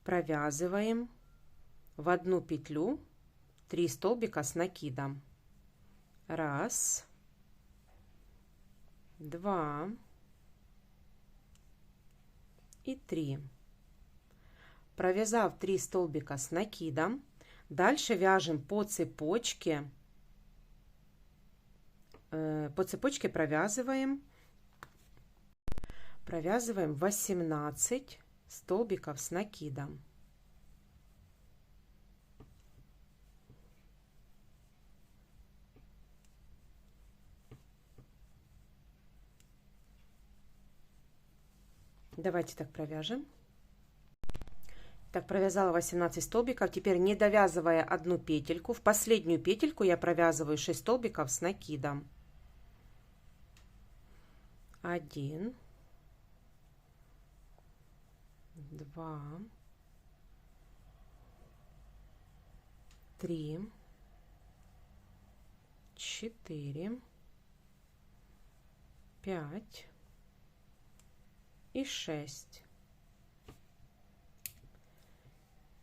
провязываем в одну петлю 3 столбика с накидом. 1, 2 и 3. Провязав 3 столбика с накидом, Дальше вяжем по цепочке провязываем 18 столбиков с накидом. Давайте так провяжем. Так, провязала 18 столбиков. Теперь, не довязывая одну петельку, в последнюю петельку я провязываю 6 столбиков с накидом. 1, 2, 3, 4, 5 и 6.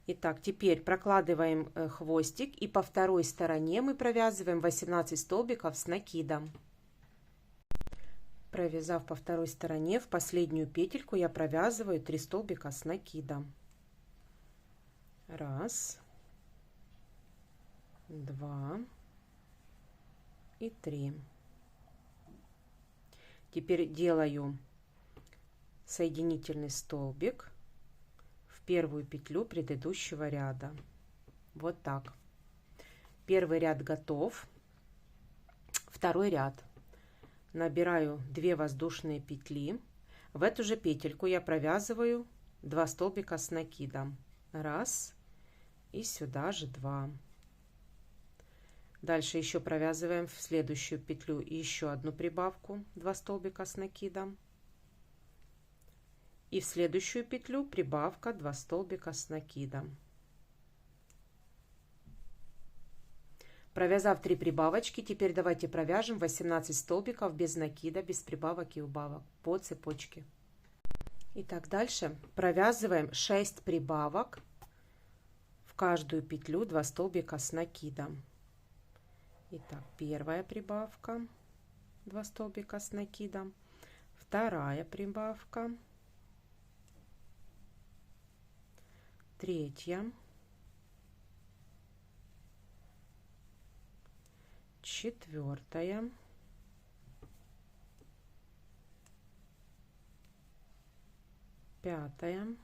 Итак, теперь прокладываем хвостик, и по второй стороне мы провязываем 18 столбиков с накидом. Провязав по второй стороне, в последнюю петельку я провязываю 3 столбика с накидом. 1, 2 и 3. Теперь делаю соединительный столбик в первую петлю предыдущего ряда. Вот так. Первый ряд готов. Второй ряд. Набираю 2 воздушные петли. В эту же петельку я провязываю 2 столбика с накидом. 1 и сюда же 2. Дальше еще провязываем в следующую петлю еще одну прибавку, 2 столбика с накидом. И в следующую петлю прибавка 2 столбика с накидом. Провязав 3 прибавочки, теперь давайте провяжем 18 столбиков без накида, без прибавок и убавок по цепочке. Итак, дальше провязываем 6 прибавок, в каждую петлю 2 столбика с накидом. Итак, первая прибавка, 2 столбика с накидом, вторая прибавка, третья, четвертая, пятая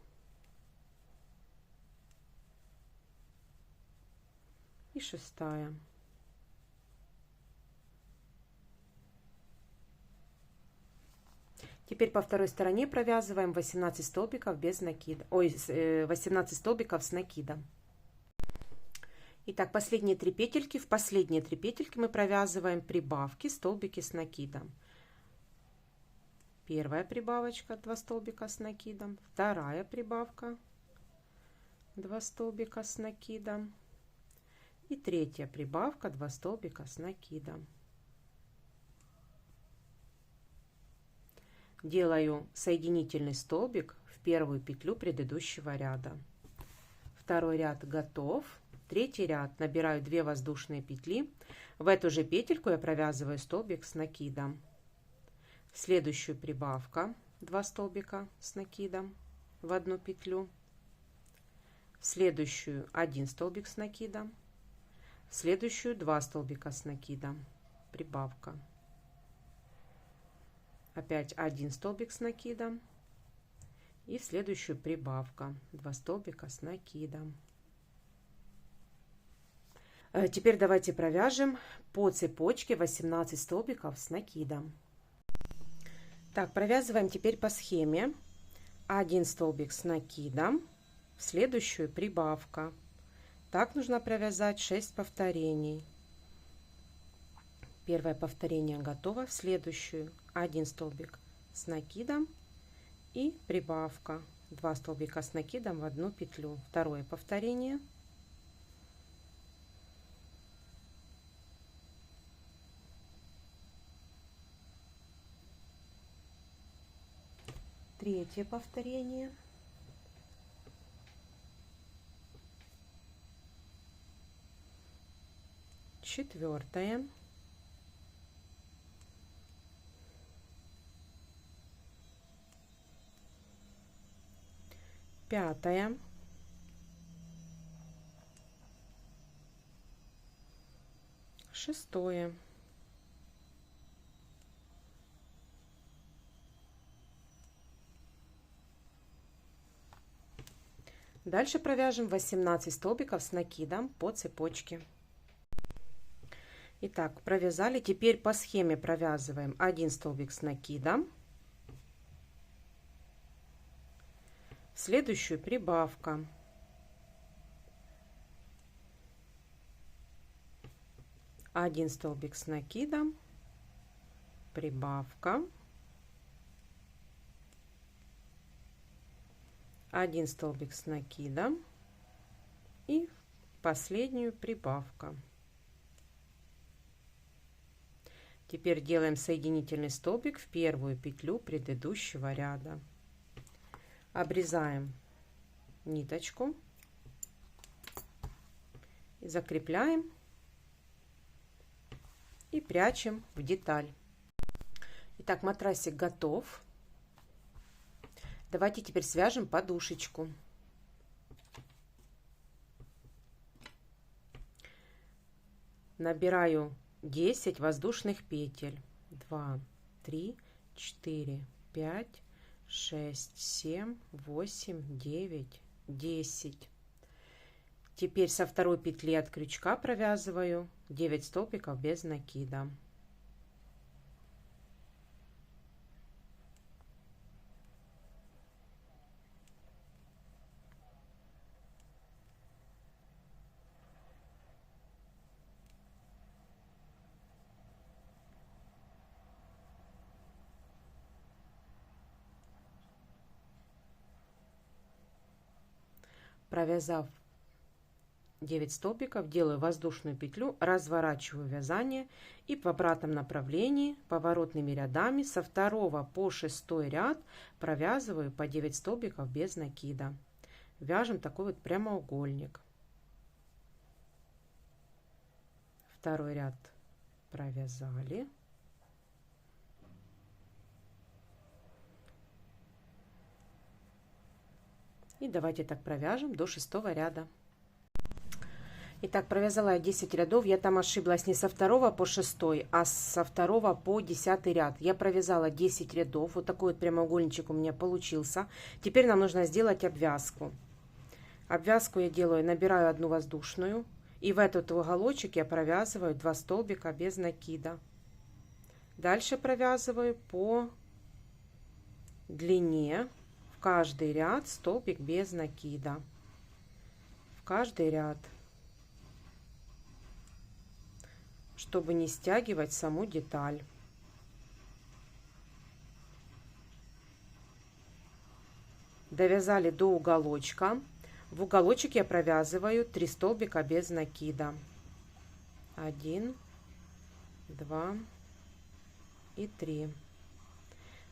и шестая. Теперь по второй стороне провязываем 18 столбиков без накида. 18 столбиков с накидом. Итак, последние 3 петельки. В последние 3 петельки мы провязываем прибавки, столбики с накидом. Первая прибавочка, 2 столбика с накидом. Вторая прибавка, 2 столбика с накидом. И третья прибавка, 2 столбика с накидом. Делаю соединительный столбик в первую петлю предыдущего ряда. Второй ряд готов. Третий ряд набираю 2 воздушные петли. В эту же петельку я провязываю столбик с накидом. В следующую прибавка 2 столбика с накидом в одну петлю. В следующую 1 столбик с накидом. В следующую 2 столбика с накидом. Прибавка. Опять 1 столбик с накидом. И в следующую прибавка 2 столбика с накидом. Теперь давайте провяжем по цепочке 18 столбиков с накидом. Так, провязываем теперь по схеме. 1 столбик с накидом, в следующую прибавка. Так нужно провязать 6 повторений. Первое повторение готово. В следующую 1 столбик с накидом и прибавка. 2 столбика с накидом в одну петлю. Второе повторение. Третье повторение. Четвертое. Пятое. шестое. Дальше провяжем 18 столбиков с накидом по цепочке. Итак, провязали. Теперь по схеме провязываем 1 столбик с накидом, в следующую прибавка, 1 столбик с накидом, прибавка, 1 столбик с накидом и последнюю прибавка. Теперь делаем соединительный столбик в первую петлю предыдущего ряда. Обрезаем ниточку и закрепляем и прячем в деталь. Итак, матрасик готов. Давайте теперь свяжем подушечку. Набираю 10 воздушных петель. 2, 3, 4, 5, 6, 7, 8, 9, 10. Теперь со второй петли от крючка провязываю 9 столбиков без накида. Провязав 9 столбиков, делаю воздушную петлю, разворачиваю вязание и в обратном направлении поворотными рядами со 2 по 6 ряд провязываю по 9 столбиков без накида. Вяжем такой вот прямоугольник. Второй ряд провязали. И давайте так провяжем до 6 ряда. Итак, провязала я 10 рядов. Я там ошиблась не со 2 по 6, а со 2 по 10 ряд. Я провязала 10 рядов. Вот такой вот прямоугольничек у меня получился. Теперь нам нужно сделать обвязку. Обвязку я делаю, набираю 1 воздушную. И в этот уголочек я провязываю 2 столбика без накида. Дальше провязываю по длине. В каждый ряд столбик без накида. В каждый ряд. Чтобы не стягивать саму деталь. Довязали до уголочка. В уголочек я провязываю 3 столбика без накида. 1, 2 и 3.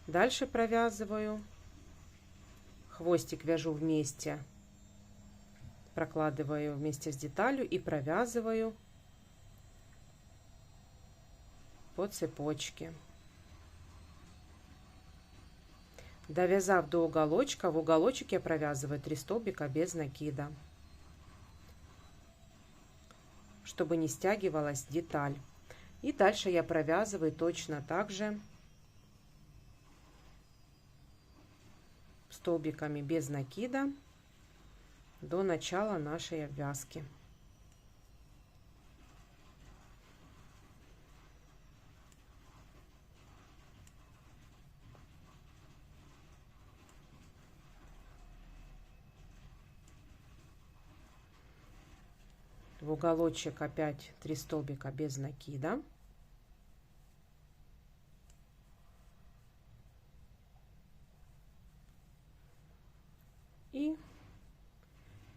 Дальше провязываю. Хвостик вяжу вместе, прокладываю вместе с деталью и провязываю по цепочке. Довязав до уголочка, в уголочек я провязываю 3 столбика без накида, чтобы не стягивалась деталь. И дальше я провязываю точно так же столбиками без накида до начала нашей обвязки. В уголочек опять 3 столбика без накида. И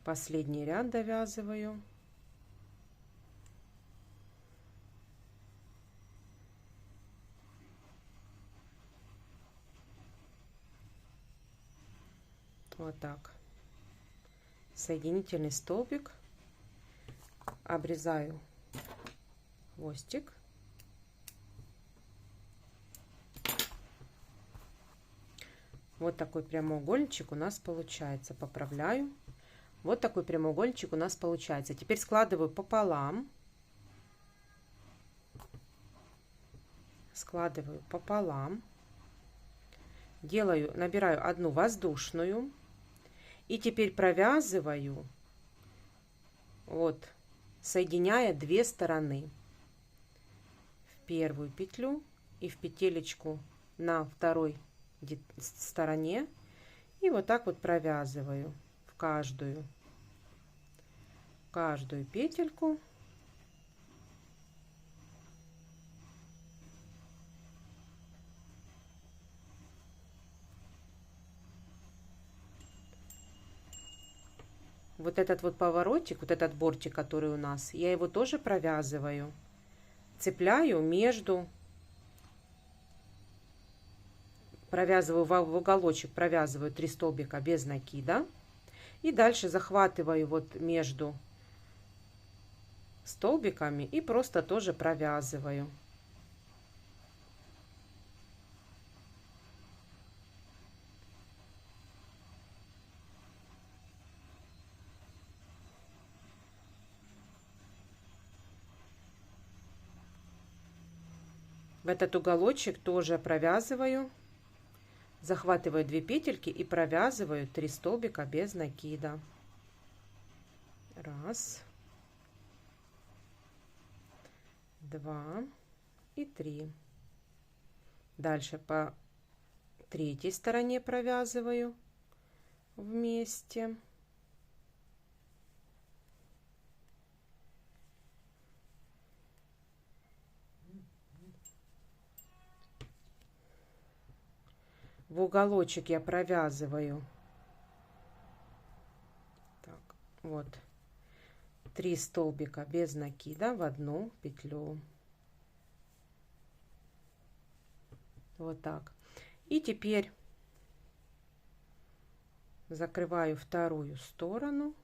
последний ряд довязываю. Вот так. Соединительный столбик. Обрезаю хвостик. Вот такой прямоугольничек у нас получается. Поправляю. Вот такой прямоугольничек у нас получается. Теперь складываю пополам. складываю пополам, делаю, набираю одну воздушную и теперь провязываю, вот, соединяя две стороны, в первую петлю и в петелечку на второй стороне, и вот так вот провязываю в каждую петельку. Вот этот вот поворотик, вот этот бортик, который у нас, я его тоже провязываю, цепляю между, провязываю в уголочек, провязываю 3 столбика без накида, и дальше захватываю вот между столбиками и просто тоже провязываю. В этот уголочек тоже провязываю, захватываю 2 петельки и провязываю 3 столбика без накида. Раз, 2 и 3. Дальше по третьей стороне провязываю вместе. В уголочек я провязываю так, вот 3 столбика без накида в одну петлю. Вот так. И теперь закрываю вторую сторону.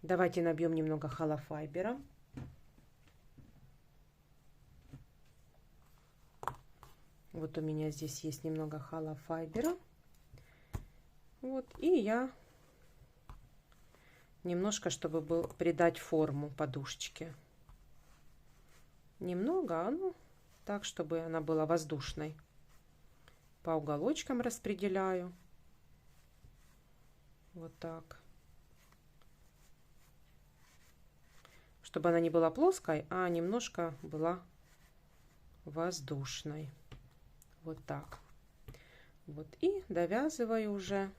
Давайте набьем немного холофайбера. Вот у меня здесь есть немного холофайбера. Вот, и я немножко, чтобы придать форму подушечке. Немного, ну, так, чтобы она была воздушной. По уголочкам распределяю. Вот так. Чтобы она не была плоской, а немножко была воздушной. Вот так. Вот, и довязываю уже.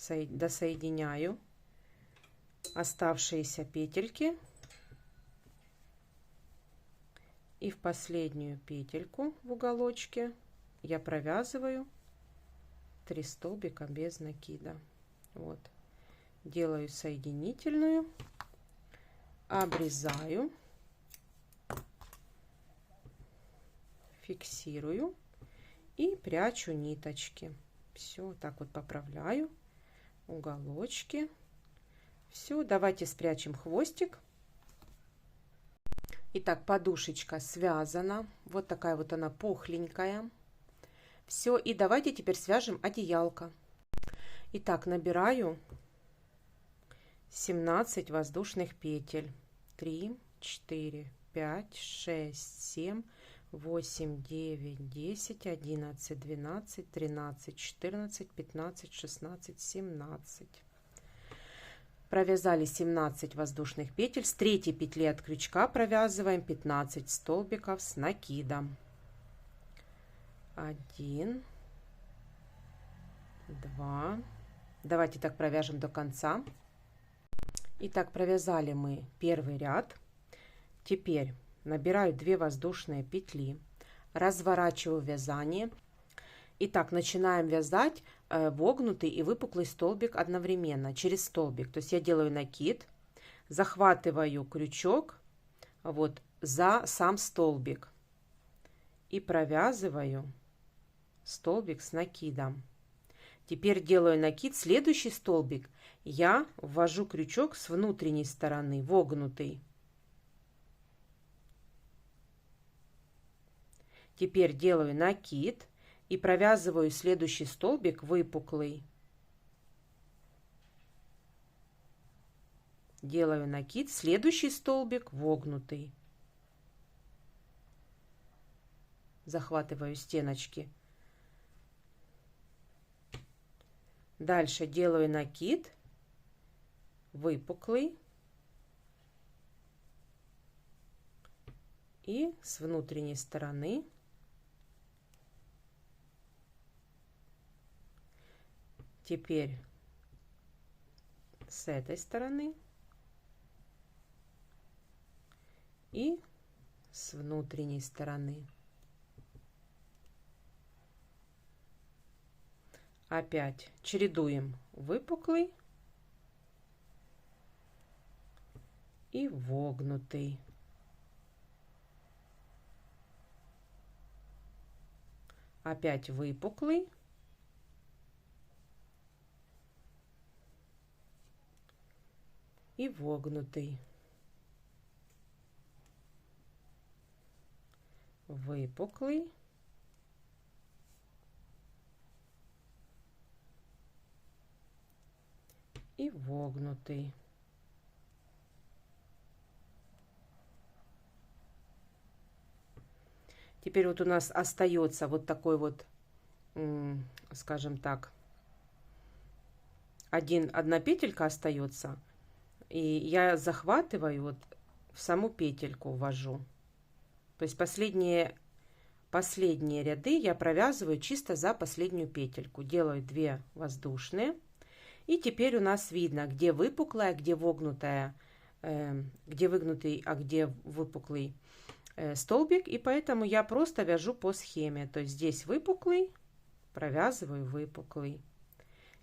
Досоединяю оставшиеся петельки. И в последнюю петельку в уголочке я провязываю 3 столбика без накида. Вот. Делаю соединительную, обрезаю, фиксирую и прячу ниточки. Все, так вот поправляю уголочки. Все, давайте спрячем хвостик. Итак, подушечка связана. Вот такая вот она пухленькая. Все, и давайте теперь свяжем одеялко. Итак, набираю 17 воздушных петель. 3, 4, 5, 6, 7, 8, 9, 10, 11, 12, 13, 14, 15, 16, 17. Провязали 17 воздушных петель. С третьей петли от крючка провязываем 15 столбиков с накидом. 1, 2. Давайте так провяжем до конца. Итак, провязали мы первый ряд. Теперь набираю 2 воздушные петли, разворачиваю вязание. Итак, начинаем вязать вогнутый и выпуклый столбик одновременно через столбик. То есть я делаю накид, захватываю крючок вот за сам столбик и провязываю столбик с накидом. Теперь делаю накид, следующий столбик я ввожу крючок с внутренней стороны, вогнутый. Теперь делаю накид и провязываю следующий столбик выпуклый. Делаю накид, следующий столбик вогнутый. Захватываю стеночки. Дальше делаю накид, выпуклый. И с внутренней стороны теперь с этой стороны и с внутренней стороны. Опять чередуем выпуклый и вогнутый. Опять выпуклый и вогнутый. Выпуклый и вогнутый. Теперь вот у нас остается вот такой вот, скажем так, одна петелька остается. И я захватываю вот в саму петельку, ввожу. То есть последние ряды я провязываю чисто за последнюю петельку. Делаю 2 воздушные. И теперь у нас видно, где выпуклая, где вогнутая, где выгнутый, а где выпуклый столбик. И поэтому я просто вяжу по схеме. То есть здесь выпуклый, провязываю выпуклый.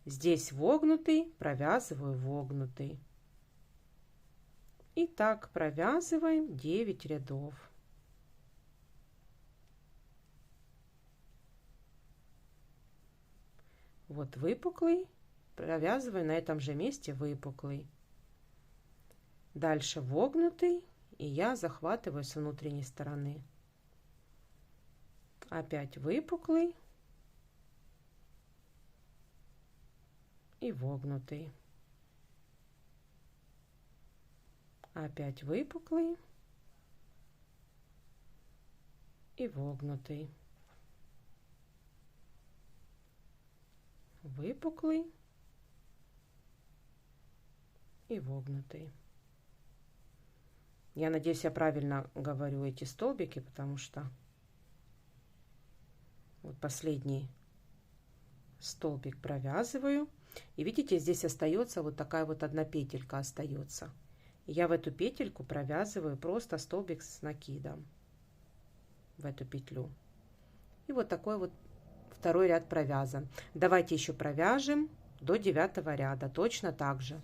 Здесь вогнутый, провязываю вогнутый. И так провязываем 9 рядов. Вот выпуклый, провязываю на этом же месте выпуклый. Дальше вогнутый, и я захватываю с внутренней стороны. Опять выпуклый и вогнутый. Опять выпуклый и вогнутый. Выпуклый и вогнутый. Я надеюсь, я правильно говорю эти столбики, потому что вот последний столбик провязываю. И видите, здесь остается вот такая вот одна петелька остается. И я в эту петельку провязываю просто столбик с накидом в эту петлю. И вот такой вот второй ряд провязан. Давайте еще провяжем до 9 ряда точно так же.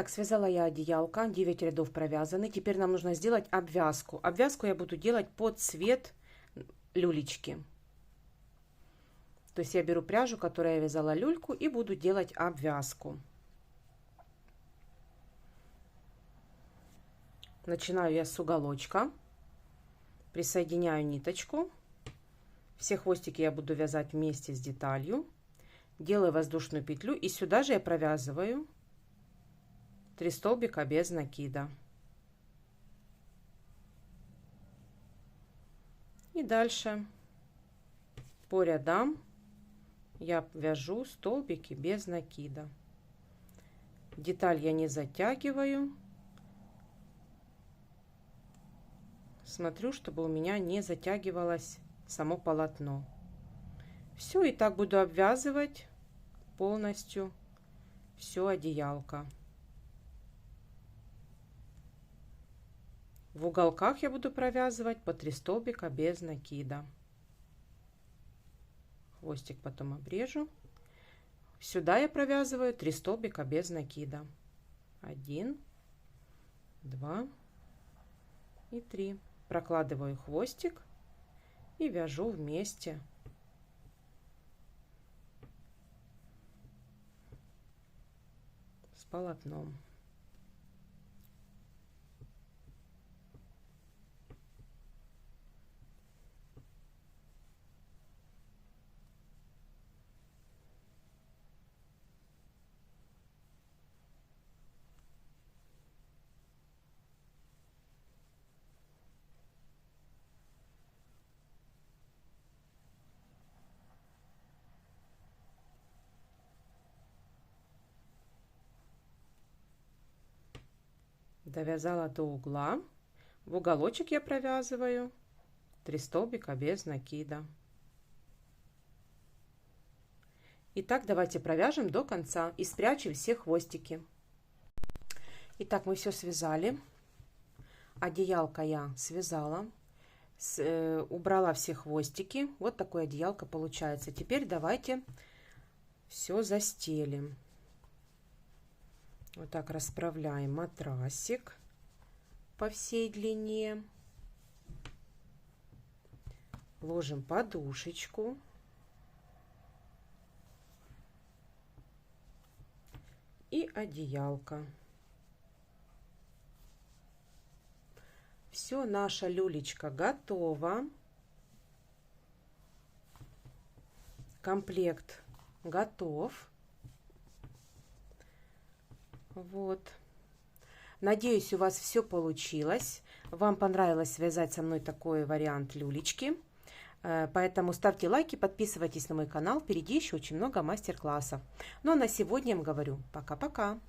Итак, связала я одеялко, 9 рядов провязаны. Теперь нам нужно сделать обвязку. Обвязку я буду делать под цвет люлечки. То есть я беру пряжу, которой я вязала люльку, и буду делать обвязку. Начинаю я с уголочка. Присоединяю ниточку. Все хвостики я буду вязать вместе с деталью. Делаю воздушную петлю, и сюда же я провязываю 3 столбика без накида. И дальше по рядам я вяжу столбики без накида. Деталь я не затягиваю. Смотрю, чтобы у меня не затягивалось само полотно. Все, и так буду обвязывать полностью все одеялко. В уголках я буду провязывать по 3 столбика без накида. Хвостик потом обрежу. Сюда я провязываю 3 столбика без накида. 1, 2 и 3. Прокладываю хвостик и вяжу вместе с полотном. Довязала до угла. В уголочек я провязываю 3 столбика без накида. Итак, давайте провяжем до конца и спрячем все хвостики. Итак, мы все связали. Одеялко я связала, убрала все хвостики. Вот такое одеялко получается. Теперь давайте все застелим. Вот так расправляем матрасик по всей длине. Ложим подушечку. И одеялко. Все, наша люлечка готова. Комплект готов. Вот. Надеюсь, у вас все получилось. Вам понравилось связать со мной такой вариант люлечки. Поэтому ставьте лайки, подписывайтесь на мой канал. Впереди еще очень много мастер-классов. Ну а на сегодня я вам говорю пока-пока.